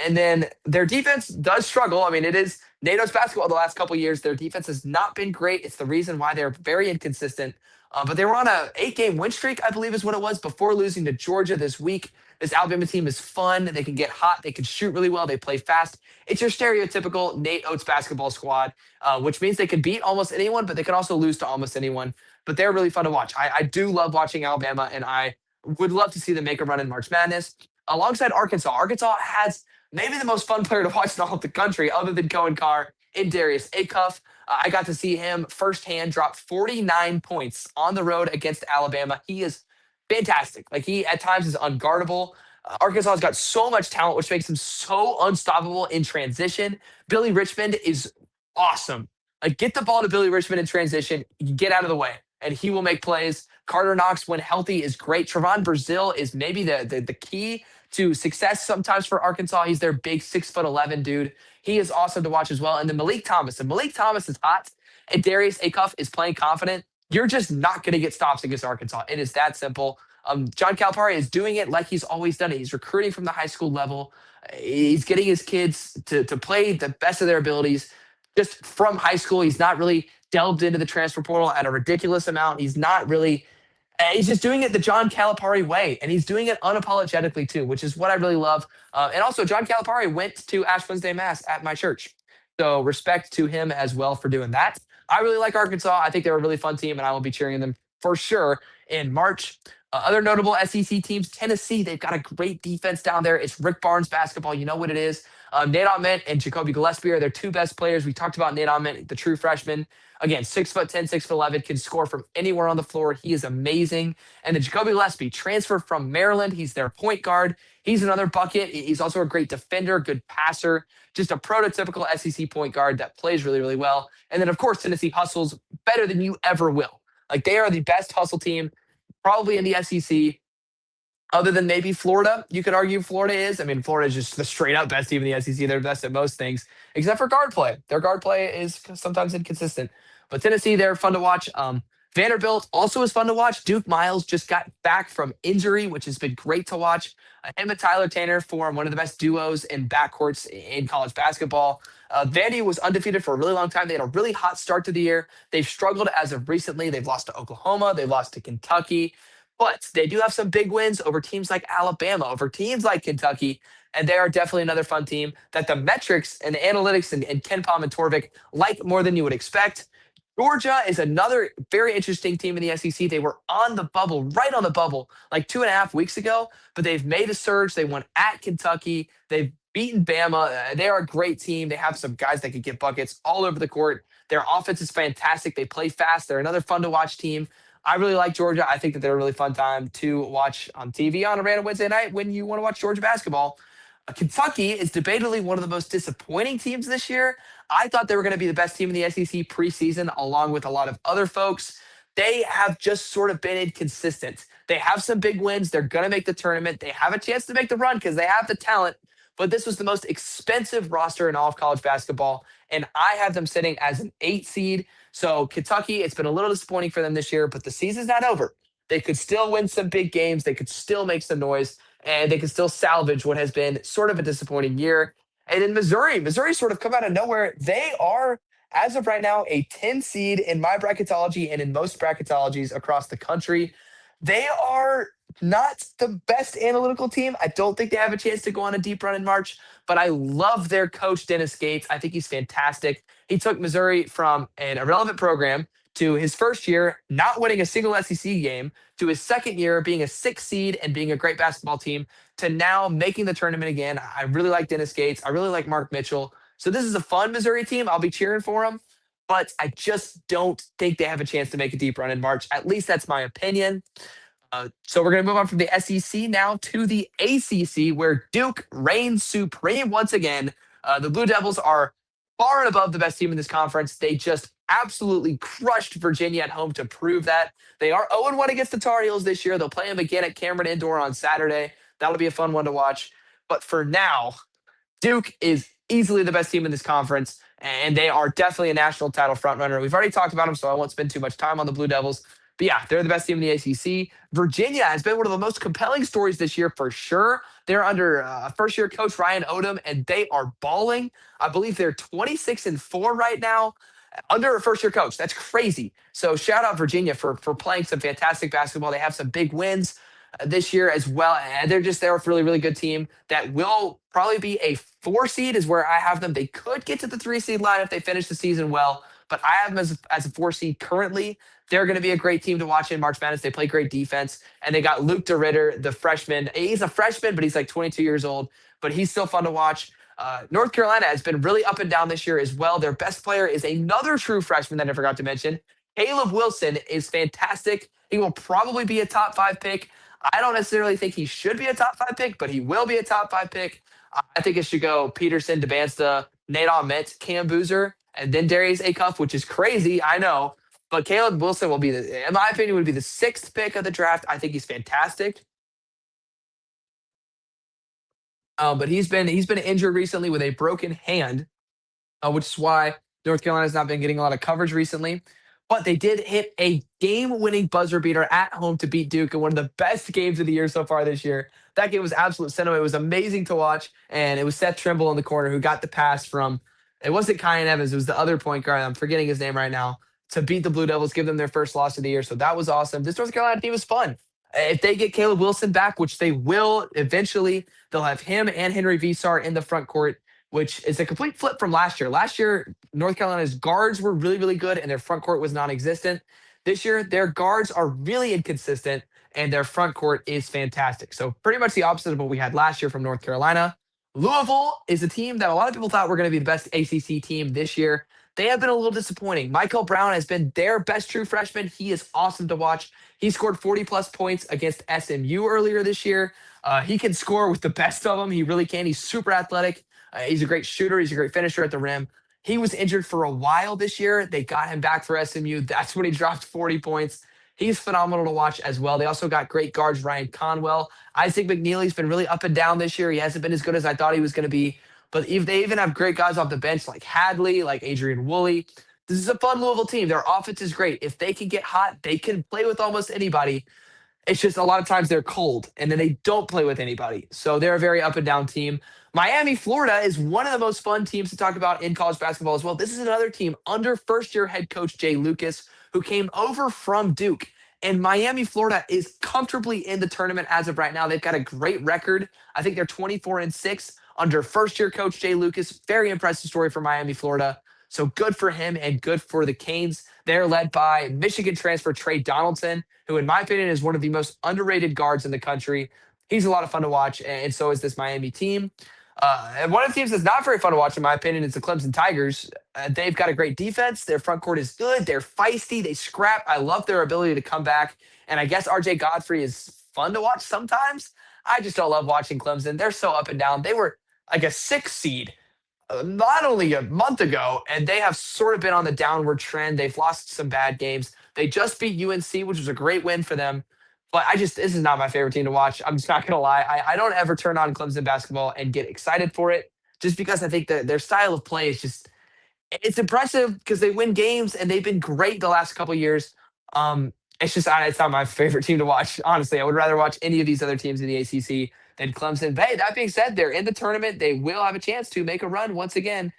And then their defense does struggle. I mean, it is NATO's basketball the last couple of years. Their defense has not been great. It's the reason why they're very inconsistent. But they were on a 8-game win streak, I believe is what it was, before losing to Georgia this week. This Alabama team is fun. They can get hot. They can shoot really well. They play fast. It's your stereotypical Nate Oates basketball squad, which means they can beat almost anyone, but they can also lose to almost anyone. But they're really fun to watch. I do love watching Alabama, and I would love to see them make a run in March Madness. Alongside Arkansas, Arkansas has maybe the most fun player to watch in all of the country, other than Cohen Carr, in Darius Acuff. I got to see him firsthand drop 49 points on the road against Alabama. He is fantastic. Like, he at times is unguardable. Arkansas has got so much talent, which makes him so unstoppable in transition. Billy Richmond is awesome. Like, get the ball to Billy Richmond in transition, you get out of the way, and he will make plays. Carter Knox, when healthy, is great. Trevon Brazile is maybe the key to success sometimes for Arkansas. He's their big 6'11" dude. He is awesome to watch as well. And then Malik Thomas. And Malik Thomas is hot, and Darius Acuff is playing confident. You're just not going to get stops against Arkansas. It is that simple. John Calipari is doing it like he's always done it. He's recruiting from the high school level. He's getting his kids to play the best of their abilities just from high school. He's not really delved into the transfer portal at a ridiculous amount. He's not really he's just doing it the John Calipari way, and he's doing it unapologetically too, which is what I really love. And also, John Calipari went to Ash Wednesday Mass at my church, so respect to him as well for doing that. I really like Arkansas. I think they're a really fun team, and I will be cheering them for sure in March. Other notable SEC teams, Tennessee, they've got a great defense down there. It's Rick Barnes basketball. You know what it is. Nate Ament and Jacoby Gillespie are their two best players. We talked about Nate Ament, the true freshman. Again, 6'10", 6'11", can score from anywhere on the floor. He is amazing. And then Jacoby Gillespie, transferred from Maryland. He's their point guard. He's another bucket. He's also a great defender, good passer, just a prototypical SEC point guard that plays really well. And then, of course, Tennessee hustles better than you ever will. Like, they are the best hustle team probably in the SEC. Other than maybe Florida, you could argue Florida is. I mean, Florida is just the straight up best team in the SEC. They're best at most things, except for guard play. Their guard play is sometimes inconsistent. But Tennessee, they're fun to watch. Vanderbilt also is fun to watch. Duke Miles just got back from injury, which has been great to watch. Him and Tyler Tanner form one of the best duos in backcourts in college basketball. Vandy was undefeated for a really long time. They had a really hot start to the year. They've struggled as of recently. They've lost to Oklahoma. They've lost to Kentucky. But they do have some big wins over teams like Alabama, over teams like Kentucky, and they are definitely another fun team that the metrics and the analytics and Ken Palm and Torvik like more than you would expect. Georgia is another very interesting team in the SEC. They were on the bubble, right on the bubble, like 2.5 weeks ago, but they've made a surge. They won at Kentucky. They've beaten Bama. They are a great team. They have some guys that can get buckets all over the court. Their offense is fantastic. They play fast. They're another fun to watch team. I really like Georgia. I think that they're a really fun time to watch on TV on a random Wednesday night when you want to watch Georgia basketball. Kentucky is debatably one of the most disappointing teams this year. I thought they were going to be the best team in the SEC preseason, along with a lot of other folks. They have just sort of been inconsistent. They have some big wins. They're going to make the tournament. They have a chance to make the run because they have the talent. But this was the most expensive roster in all of college basketball. And I have them sitting as an 8 seed. So Kentucky, it's been a little disappointing for them this year, but the season's not over. They could still win some big games. They could still make some noise, and they could still salvage what has been sort of a disappointing year. And in Missouri sort of come out of nowhere. They are, as of right now, a 10 seed in my bracketology and in most bracketologies across the country. They are not the best analytical team. I don't think they have a chance to go on a deep run in March, but I love their coach, Dennis Gates. I think he's fantastic. He took Missouri from an irrelevant program to his first year not winning a single SEC game, to his second year being a 6 seed and being a great basketball team, to now making the tournament again. I really like Dennis Gates. I really like Mark Mitchell. So this is a fun Missouri team. I'll be cheering for them, but I just don't think they have a chance to make a deep run in March. At least that's my opinion. So we're going to move on from the SEC now to the ACC, where Duke reigns supreme once again. The Blue Devils are far and above the best team in this conference. They just absolutely crushed Virginia at home to prove that. They are 0-1 against the Tar Heels this year. They'll play them again at Cameron Indoor on Saturday. That'll be a fun one to watch. But for now, Duke is easily the best team in this conference, and they are definitely a national title frontrunner. We've already talked about them, so I won't spend too much time on the Blue Devils. But yeah, they're the best team in the ACC. Virginia has been one of the most compelling stories this year for sure. They're under first-year coach Ryan Odom, and they are balling. I believe they're 26-4 right now under a first-year coach. That's crazy. So shout out Virginia for playing some fantastic basketball. They have some big wins this year as well. And they're a really, really good team that will probably be a 4 seed is where I have them. They could get to the 3 seed line if they finish the season well, but I have them as a 4 seed currently. They're going to be a great team to watch in March Madness. They play great defense, and they got Luke DeRitter, the freshman. He's a freshman, but he's like 22 years old, but he's still fun to watch. North Carolina has been really up and down this year as well. Their best player is another true freshman that I forgot to mention. Caleb Wilson is fantastic. He will probably be a top 5 pick. I don't necessarily think he should be a top 5 pick, but he will be a top 5 pick. I think it should go Peterson, DeBansta, Nate Ahmet, Cam Boozer, and then Darius Acuff, which is crazy, I know. But Caleb Wilson will be, in my opinion, would be the 6th pick of the draft. I think he's fantastic. But he's been injured recently with a broken hand, which is why North Carolina's not been getting a lot of coverage recently. But they did hit a game-winning buzzer beater at home to beat Duke in one of the best games of the year so far this year. That game was absolute cinema. It was amazing to watch, and it was Seth Trimble in the corner who got the pass from. It wasn't Kyan Evans. It was the other point guard. I'm forgetting his name right now to beat the Blue Devils, give them their first loss of the year. So that was awesome. This North Carolina team was fun. If they get Caleb Wilson back, which they will eventually, they'll have him and Henry Visar in the front court, which is a complete flip from last year. Last year, North Carolina's guards were really, really good, and their front court was non-existent. This year, their guards are really inconsistent, and their front court is fantastic. So pretty much the opposite of what we had last year from North Carolina. Louisville is a team that a lot of people thought were going to be the best ACC team this year. They have been a little disappointing. Michael Brown has been their best true freshman. He is awesome to watch. He scored 40-plus points against SMU earlier this year. He can score with the best of them. He really can. He's super athletic. He's a great shooter. He's a great finisher at the rim. He was injured for a while this year. They got him back for SMU. That's when he dropped 40 points. He's phenomenal to watch as well. They also got great guards, Ryan Conwell. Isaac McNeely's been really up and down this year. He hasn't been as good as I thought he was going to be. But if they even have great guys off the bench like Hadley, like Adrian Woolley. This is a fun Louisville team. Their offense is great. If they can get hot, they can play with almost anybody. It's just a lot of times they're cold and then they don't play with anybody. So they're a very up and down team. Miami, Florida is one of the most fun teams to talk about in college basketball as well. This is another team under first year head coach Jay Lucas, who came over from Duke. And Miami, Florida is comfortably in the tournament as of right now. They've got a great record. I think they're 24-6 under first year coach Jay Lucas. Very impressive story for Miami, Florida. So good for him and good for the Canes. They're led by Michigan transfer Trey Donaldson, who, in my opinion, is one of the most underrated guards in the country. He's a lot of fun to watch, and so is this Miami team. And one of the teams that's not very fun to watch, in my opinion, is the Clemson Tigers. They've got a great defense. Their front court is good. They're feisty. They scrap. I love their ability to come back. And I guess RJ Godfrey is fun to watch sometimes. I just don't love watching Clemson. They're so up and down. They were like a 6 seed not only a month ago, and they have sort of been on the downward trend. They've lost some bad games. They just beat UNC, which was a great win for them. But this is not my favorite team to watch. I'm just not going to lie. I don't ever turn on Clemson basketball and get excited for it just because I think that their style of play is just it's impressive because they win games and they've been great the last couple of years. It's just it's not my favorite team to watch. Honestly, I would rather watch any of these other teams in the ACC than Clemson. But hey, that being said, they're in the tournament. They will have a chance to make a run once again.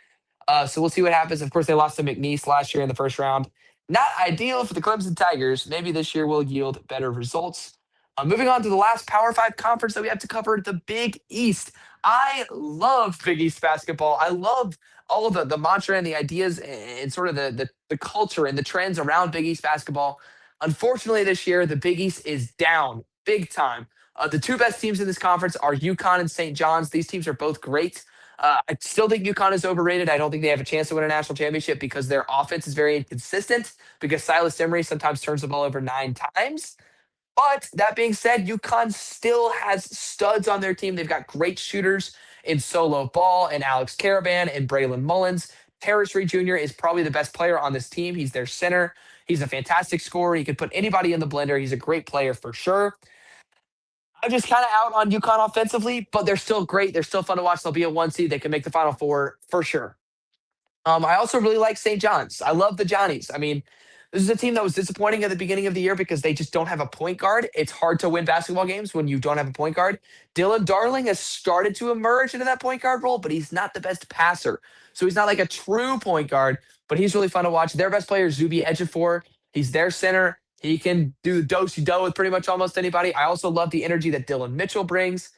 So we'll see what happens. Of course, they lost to McNeese last year in the first round. Not ideal for the Clemson Tigers. Maybe this year will yield better results. Moving on to the last Power Five conference that we have to cover, the Big East. I love Big East basketball. I love all of the mantra and the ideas and sort of the culture and the trends around Big East basketball. Unfortunately, this year, the Big East is down big time. The two best teams in this conference are UConn and St. John's. These teams are both great. I still think UConn is overrated. I don't think they have a chance to win a national championship because their offense is very inconsistent, because Silas Emery sometimes turns the ball over 9 times. But that being said, UConn still has studs on their team. They've got great shooters in Solo Ball and Alex Caravan and Braylon Mullins. Terrace Reed Jr. is probably the best player on this team. He's their center. He's a fantastic scorer. He could put anybody in the blender. He's a great player for sure. I'm just kind of out on UConn offensively, but they're still great. They're still fun to watch. They'll be a 1 seed. They can make the Final Four for sure. I also really like St. John's. I love the Johnnies. I mean, this is a team that was disappointing at the beginning of the year because they just don't have a point guard. It's hard to win basketball games when you don't have a point guard. Dylan Darling has started to emerge into that point guard role, but he's not the best passer. So he's not like a true point guard, but he's really fun to watch. Their best player is Zuby Ejiofor. He's their center. He can do the do-si-do with pretty much almost anybody. I also love the energy that Dylan Mitchell brings.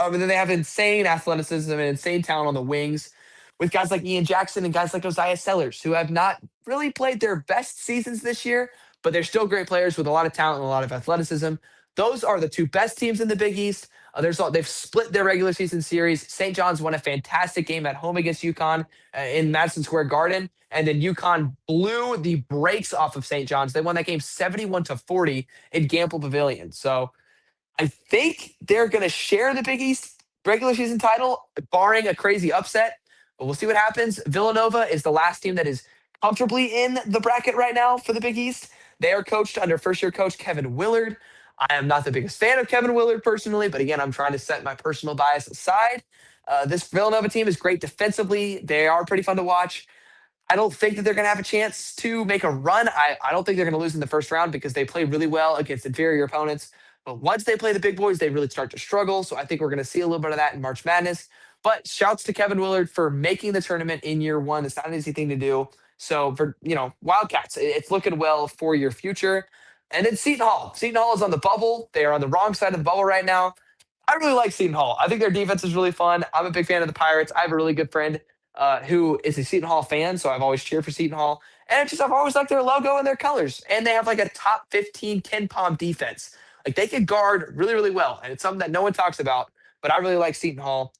And then they have insane athleticism and insane talent on the wings with guys like Ian Jackson and guys like Josiah Sellers, who have not really played their best seasons this year, but they're still great players with a lot of talent and a lot of athleticism. Those are the two best teams in the Big East. They've split their regular season series. St. John's won a fantastic game at home against UConn in Madison Square Garden, and then UConn blew the brakes off of St. John's. They won that game 71-40 in Gamble Pavilion. So I think they're going to share the Big East regular season title, barring a crazy upset. But we'll see what happens. Villanova is the last team that is comfortably in the bracket right now for the Big East. They are coached under first year coach Kevin Willard. I am not the biggest fan of Kevin Willard personally, but again, I'm trying to set my personal bias aside. This Villanova team is great defensively. They are pretty fun to watch. I don't think that they're going to have a chance to make a run. I don't think they're going to lose in the first round because they play really well against inferior opponents. But once they play the big boys, they really start to struggle. So I think we're going to see a little bit of that in March Madness. But shouts to Kevin Willard for making the tournament in year one. It's not an easy thing to do. So for Wildcats, it's looking well for your future. And then Seton Hall. Seton Hall is on the bubble. They are on the wrong side of the bubble right now. I really like Seton Hall. I think their defense is really fun. I'm a big fan of the Pirates. I have a really good friend who is a Seton Hall fan, so I've always cheered for Seton Hall. And I've always liked their logo and their colors. And they have like a top 15 KenPom defense. Like they can guard really, really well. And it's something that no one talks about, but I really like Seton Hall,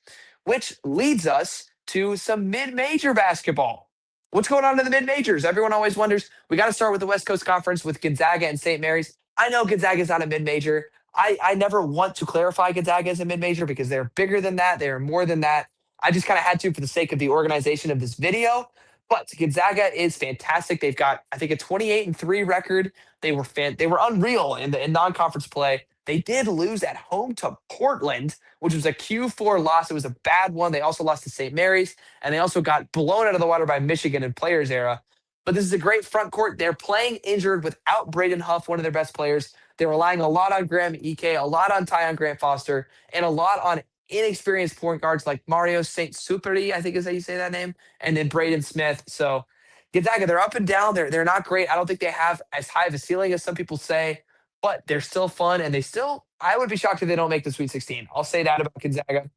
which leads us to some mid-major basketball. What's going on in the mid-majors? Everyone always wonders. We got to start with the West Coast Conference with Gonzaga and St. Mary's. I know Gonzaga is not a mid-major. I never want to clarify Gonzaga as a mid-major because they're bigger than that. They're more than that. I just kind of had to for the sake of the organization of this video. But Gonzaga is fantastic. They've got, I think, a 28-3 record. They were unreal in non-conference play. They did lose at home to Portland, which was a Q4 loss. It was a bad one. They also lost to St. Mary's, and they also got blown out of the water by Michigan in Players era. But this is a great front court. They're playing injured without Braden Huff, one of their best players. They're relying a lot on Graham Ike, a lot on Tyon Grant Foster, and a lot on inexperienced point guards like Mario St. Superi, I think is how you say that name, and then Braden Smith. So Gonzaga, they're up and down. They're not great. I don't think they have as high of a ceiling as some people say, but they're still fun, and they still. I would be shocked if they don't make the Sweet 16. I'll say that about Gonzaga.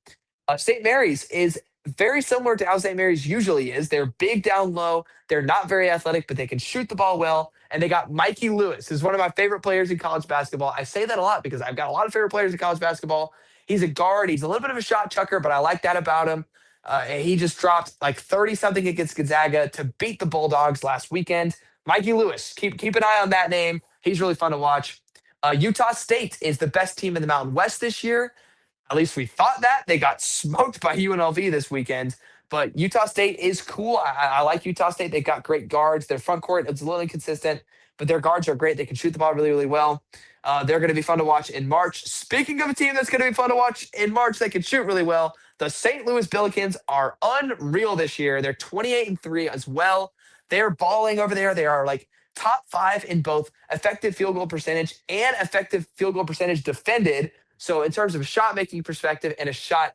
St. Mary's is very similar to how St. Mary's usually is. They're big down low. They're not very athletic, but they can shoot the ball well. And they got Mikey Lewis, who's one of my favorite players in college basketball. I say that a lot because I've got a lot of favorite players in college basketball. He's a guard. He's a little bit of a shot chucker, but I like that about him. And he just dropped like 30 something against Gonzaga to beat the Bulldogs last weekend. Mikey Lewis, keep an eye on that name. He's really fun to watch. Utah State is the best team in the Mountain West this year. At least we thought that. They got smoked by UNLV this weekend. But Utah State is cool. I like Utah State. They've got great guards. Their front court is a little inconsistent, but their guards are great. They can shoot the ball really, really well. They're going to be fun to watch in March. Speaking of a team that's going to be fun to watch in March that can shoot really well, the St. Louis Billikens are unreal this year. They're 28-3 as well. They're balling over there. They are like top five in both effective field goal percentage and effective field goal percentage defended. So in terms of a shot making perspective and a shot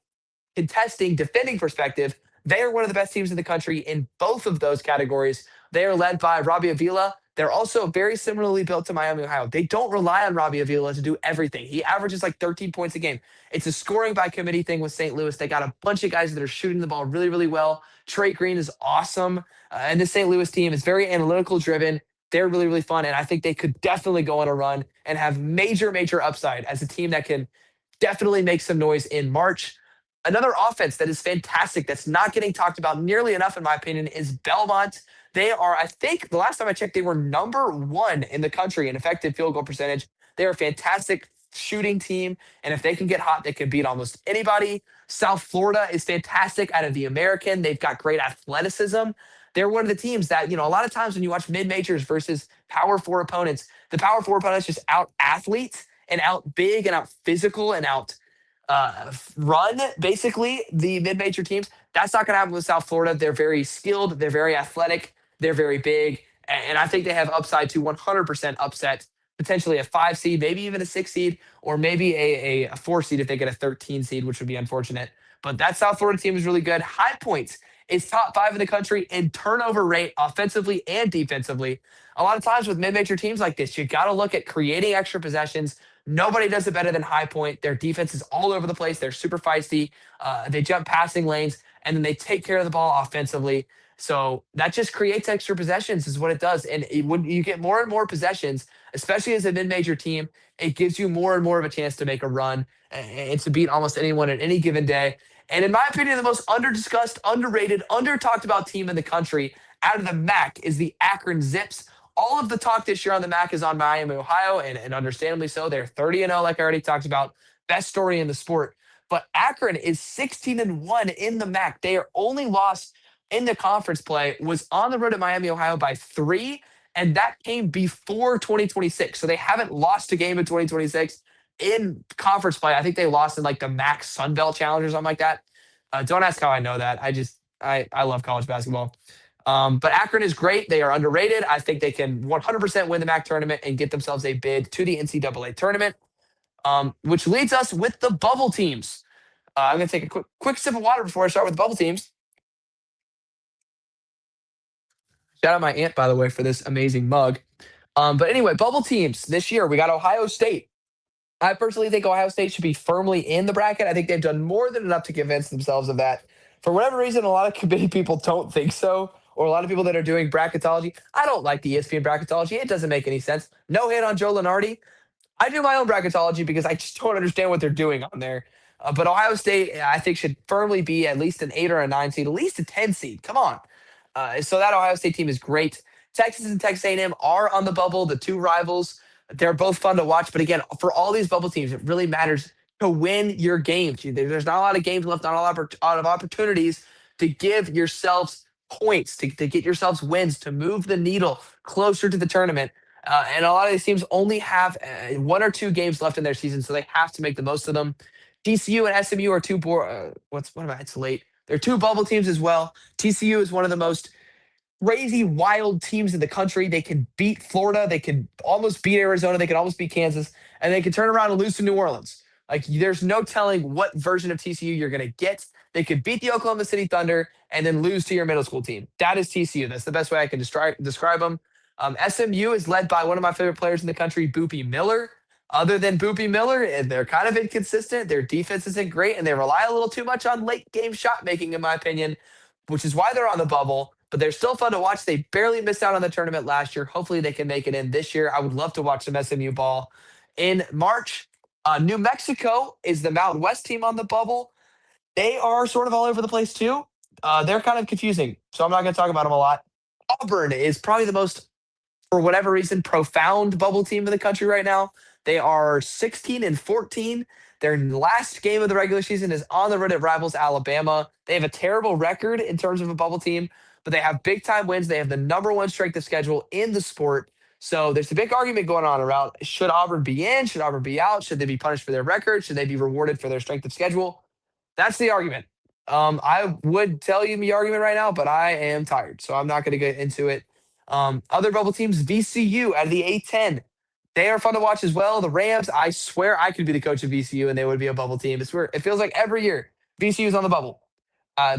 contesting defending perspective, they are one of the best teams in the country in both of those categories. They are led by Robbie Avila. They're also very similarly built to Miami, Ohio. They don't rely on Robbie Avila to do everything. He averages like 13 points a game. It's a scoring by committee thing with St. Louis. They got a bunch of guys that are shooting the ball really, really well. Trey Green is awesome. And the St. Louis team is very analytical driven. They're really, really fun. And I think they could definitely go on a run and have major, major upside as a team that can definitely make some noise in March. Another offense that is fantastic, that's not getting talked about nearly enough, in my opinion, is Belmont. They are, I think, the last time I checked, they were number one in the country in effective field goal percentage. They're a fantastic shooting team, and if they can get hot, they can beat almost anybody. South Florida is fantastic out of the American. They've got great athleticism. They're one of the teams that, a lot of times when you watch mid majors versus power four opponents, the power four opponents just out athletes and out big and out physical and out run basically the mid-major teams. That's not going to happen with South Florida. They're very skilled. They're very athletic. They're very big. And I think they have upside to 100% upset, potentially a 5 seed, maybe even a 6 seed, or maybe a 4 seed if they get a 13 seed, which would be unfortunate. But that South Florida team is really good. High Points is top 5 in the country in turnover rate, offensively and defensively. A lot of times with mid-major teams like this, you got to look at creating extra possessions. Nobody does it better than High Point. Their defense is all over the place. They're super feisty. They jump passing lanes, and then they take care of the ball offensively. So that just creates extra possessions is what it does. And when you get more and more possessions, especially as a mid-major team, it gives you more and more of a chance to make a run and to beat almost anyone at any given day. And in my opinion, the most under-discussed, underrated, under-talked about team in the country out of the MAC is the Akron Zips. All of the talk this year on the MAC is on Miami, Ohio, and understandably so. They're 30-0, like I already talked about. Best story in the sport. But Akron is 16-1 in the MAC. They are only lost in the conference play was on the road at Miami, Ohio by 3, and that came before 2026. So they haven't lost a game in 2026 in conference play. I think they lost in like the MAC Sun Belt Challenge or something like that. Don't ask how I know that. I love college basketball. But Akron is great. They are underrated. I think they can 100% win the MAC tournament and get themselves a bid to the NCAA tournament, which leads us with the bubble teams. I'm going to take a quick sip of water before I start with the bubble teams. Shout out my aunt, by the way, for this amazing mug. But anyway, bubble teams this year, we got Ohio State. I personally think Ohio State should be firmly in the bracket. I think they've done more than enough to convince themselves of that. For whatever reason, a lot of committee people don't think so, or a lot of people that are doing bracketology. I don't like the ESPN bracketology. It doesn't make any sense. No hate on Joe Lunardi. I do my own bracketology because I just don't understand what they're doing on there. But Ohio State, I think, should firmly be at least an 8 or a 9 seed, at least a 10 seed. Come on. So that Ohio State team is great. Texas and Texas A&M are on the bubble, the two rivals. They're both fun to watch. But again, for all these bubble teams, it really matters to win your games. There's not a lot of games left, not a lot of opportunities to give yourselves points, to get yourselves wins, to move the needle closer to the tournament. And a lot of these teams only have 1 or 2 games left in their season, so they have to make the most of them. TCU and SMU are what am I? It's late. They're two bubble teams as well. TCU is one of the most crazy, wild teams in the country. They can beat Florida. They can almost beat Arizona. They can almost beat Kansas, and they can turn around and lose to New Orleans. Like there's no telling what version of TCU you're going to get. They could beat the Oklahoma City Thunder and then lose to your middle school team. That is TCU. That's the best way I can describe them. SMU is led by one of my favorite players in the country, Boopy Miller. Other than Boopy Miller, they're kind of inconsistent. Their defense isn't great, and they rely a little too much on late game shot making, in my opinion, which is why they're on the bubble. But they're still fun to watch. They barely missed out on the tournament last year. Hopefully, they can make it in this year. I would love to watch some SMU ball. In March, New Mexico is the Mountain West team on the bubble. They are sort of all over the place too. They're kind of confusing, so I'm not going to talk about them a lot. Auburn is probably the most, for whatever reason, profound bubble team in the country right now. They are 16-14. Their last game of the regular season is on the road at rivals Alabama. They have a terrible record in terms of a bubble team, but they have big time wins. They have the #1 strength of schedule in the sport. So there's a big argument going on around, should Auburn be in? Should Auburn be out? Should they be punished for their record? Should they be rewarded for their strength of schedule? That's the argument. I would tell you the argument right now, but I am tired, so I'm not going to get into it. Other bubble teams, VCU out of the A10. They are fun to watch as well. The Rams, I swear I could be the coach of VCU and they would be a bubble team. It's weird. It feels like every year VCU is on the bubble.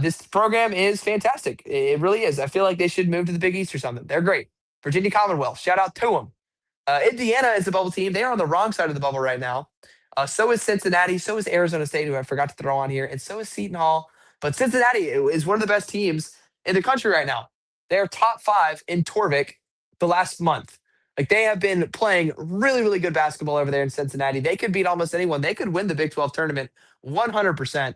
This program is fantastic. It really is. I feel like they should move to the Big East or something. They're great. Virginia Commonwealth, shout out to them. Indiana is the bubble team. They are on the wrong side of the bubble right now. So is Cincinnati. So is Arizona State, who I forgot to throw on here. And so is Seton Hall. But Cincinnati is one of the best teams in the country right now. They are top 5 in Torvik the last month. Like they have been playing really, really good basketball over there in Cincinnati. They could beat almost anyone. They could win the Big 12 tournament 100%.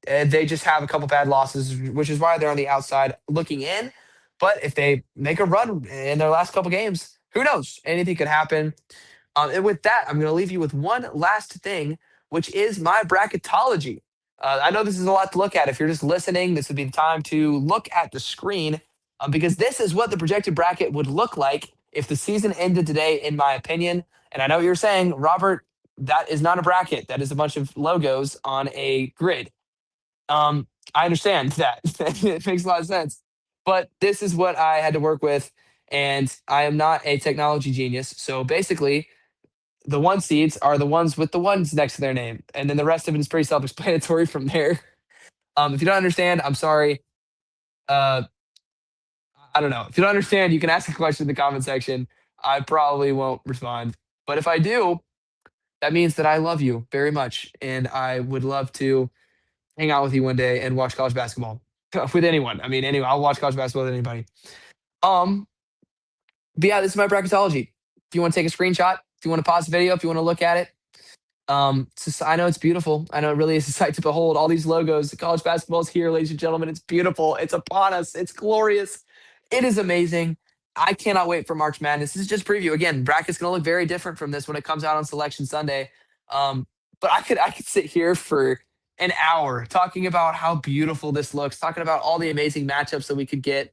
They just have a couple bad losses, which is why they're on the outside looking in. But if they make a run in their last couple games, who knows? Anything could happen. And with that, I'm going to leave you with one last thing, which is my bracketology. I know this is a lot to look at. If you're just listening, this would be the time to look at the screen because this is what the projected bracket would look like if the season ended today, in my opinion. And I know what you're saying, Robert, that is not a bracket. That is a bunch of logos on a grid. I understand that. It makes a lot of sense. But this is what I had to work with. And I am not a technology genius. So basically, the 1 seeds are the ones with the ones next to their name. And then the rest of it is pretty self explanatory from there. If you don't understand, I'm sorry. Uh, I don't know. If you don't understand, you can ask a question in the comment section. I probably won't respond. But if I do, that means that I love you very much. And I would love to hang out with you one day and watch college basketball with anyone. I mean, anyway, I'll watch college basketball with anybody. Um, but yeah, this is my bracketology. If you want to take a screenshot, if you want to pause the video, if you want to look at it, I know it's beautiful. I know it really is a sight to behold. All these logos, college basketball is here, ladies and gentlemen. It's beautiful. It's upon us. It's glorious. It is amazing. I cannot wait for March Madness. This is just preview. Again, bracket's going to look very different from this when it comes out on Selection Sunday. But I could sit here for an hour talking about how beautiful this looks, talking about all the amazing matchups that we could get.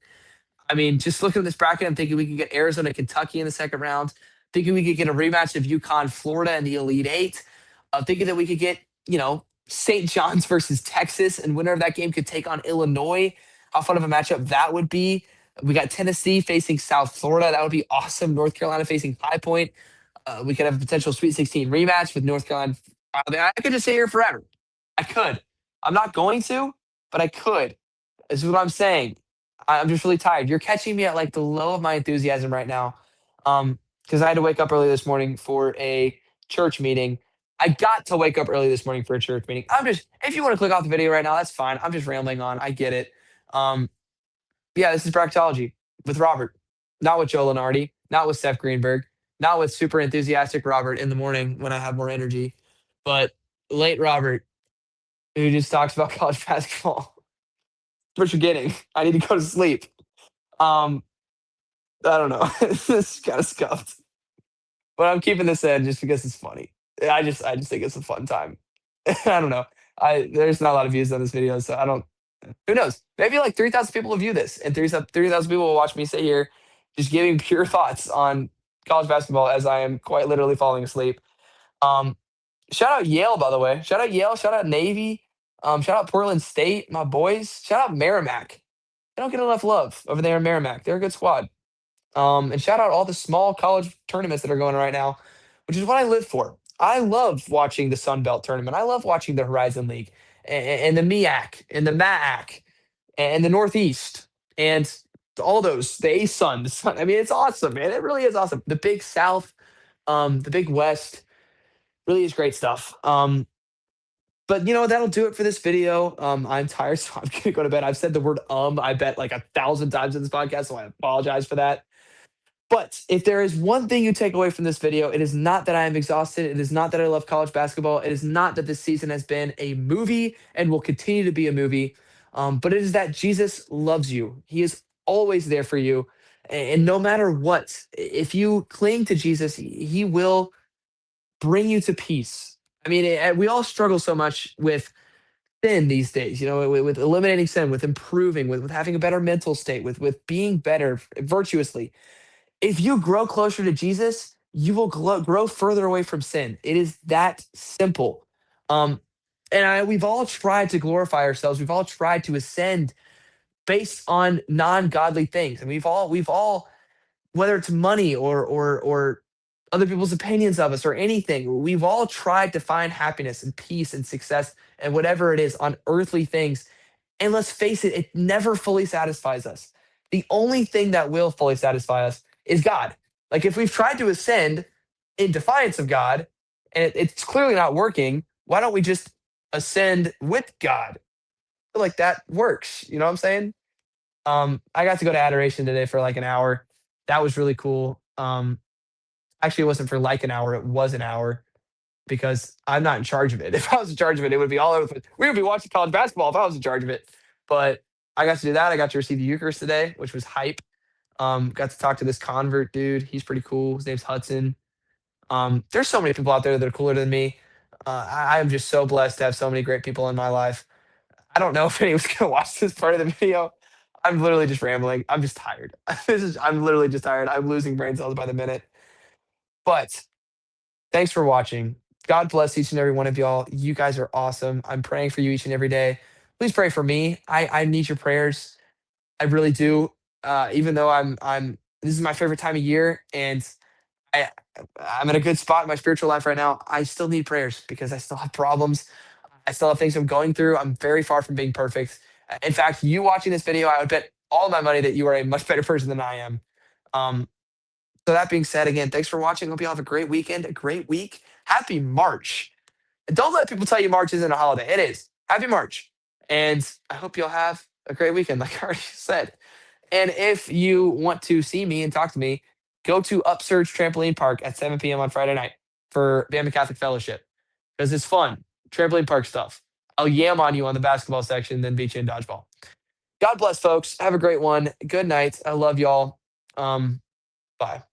I mean, just looking at this bracket, I'm thinking we could get Arizona, Kentucky in the second round. Thinking we could get a rematch of UConn, Florida in the Elite Eight. Thinking that we could get, St. John's versus Texas, and winner of that game could take on Illinois. How fun of a matchup that would be. We got Tennessee facing South Florida. That would be awesome. North Carolina facing High Point. We could have a potential Sweet 16 rematch with North Carolina. I could just sit here forever. I could. I'm not going to, but I could. This is what I'm saying. I'm just really tired. You're catching me at like the low of my enthusiasm right now. Because I had to wake up early this morning for a church meeting. I got to wake up early this morning for a church meeting. If you want to click off the video right now, that's fine. I'm just rambling on. I get it. Yeah, this is bracketology with Robert, not with Joe Lenardi, not with Steph Greenberg, not with super enthusiastic Robert in the morning when I have more energy, but late Robert who just talks about college basketball. What you're getting. I need to go to sleep. I don't know. This is kind of scuffed. But I'm keeping this in just because it's funny. I just think it's a fun time. I don't know. There's not a lot of views on this video, so I don't Who knows? Maybe like 3,000 people will view this, and 3,000 people will watch me sit here just giving pure thoughts on college basketball as I am quite literally falling asleep. Um, Shout out Yale, by the way. Shout out Yale. Shout out Navy. Shout out Portland State, my boys. Shout out Merrimack. They don't get enough love over there in Merrimack. They're a good squad. And shout out all the small college tournaments that are going on right now, which is what I live for. I love watching the Sun Belt tournament. I love watching the Horizon League and the MEAC and the MAAC and the Northeast and all those, the ASUN, the Sun. I mean, it's awesome, man. It really is awesome. The Big South, the Big West, really is great stuff. But that'll do it for this video. I'm tired, so I'm gonna go to bed. I've said the word I bet like 1,000 times in this podcast, so I apologize for that. But if there is one thing you take away from this video, it is not that I am exhausted. It is not that I love college basketball. It is not that this season has been a movie and will continue to be a movie. But it is that Jesus loves you. He is always there for you. And no matter what, if you cling to Jesus, he will bring you to peace. I mean, we all struggle so much with sin these days, with eliminating sin, with improving, with having a better mental state, with being better virtuously. If you grow closer to Jesus, you will grow further away from sin. It is that simple. We've all tried to glorify ourselves. We've all tried to ascend based on non-godly things, and we've all, whether it's money or other people's opinions of us or anything, we've all tried to find happiness and peace and success and whatever it is on earthly things. And let's face it, it never fully satisfies us. The only thing that will fully satisfy us is God. Like if we've tried to ascend in defiance of God and it's clearly not working, why don't we just ascend with God? I feel like that works. You know what I'm saying? I got to go to adoration today for like an hour. That was really cool. Actually, it wasn't for like an hour. It was an hour because I'm not in charge of it. If I was in charge of it, it would be all over the place. We would be watching college basketball if I was in charge of it. But I got to do that. I got to receive the Eucharist today, which was hype. Got to talk to this convert dude. He's pretty cool. His name's Hudson. There's so many people out there that are cooler than me. I am just so blessed to have so many great people in my life. I don't know if anyone's gonna watch this part of the video. I'm literally just rambling. I'm just tired. I'm literally just tired. I'm losing brain cells by the minute. But thanks for watching. God bless each and every one of y'all. You guys are awesome. I'm praying for you each and every day. Please pray for me. I need your prayers. I really do. Even though I'm this is my favorite time of year and I I'm in a good spot in my spiritual life right now. I still need prayers because I still have problems. I still have things I'm going through. I'm very far from being perfect. In fact, you watching this video, I would bet all my money that you are a much better person than I am. Um, so that being said, again, thanks for watching. Hope you all have a great weekend, a great week. Happy March. And don't let people tell you March isn't a holiday. It is. Happy March. And I hope you'll have a great weekend, like I already said. And if you want to see me and talk to me, go to Upsurge Trampoline Park at 7 p.m. on Friday night for Bama Catholic Fellowship because it's fun. Trampoline park stuff. I'll yam on you on the basketball section, then beat you in dodgeball. God bless, folks. Have a great one. Good night. I love y'all. Bye.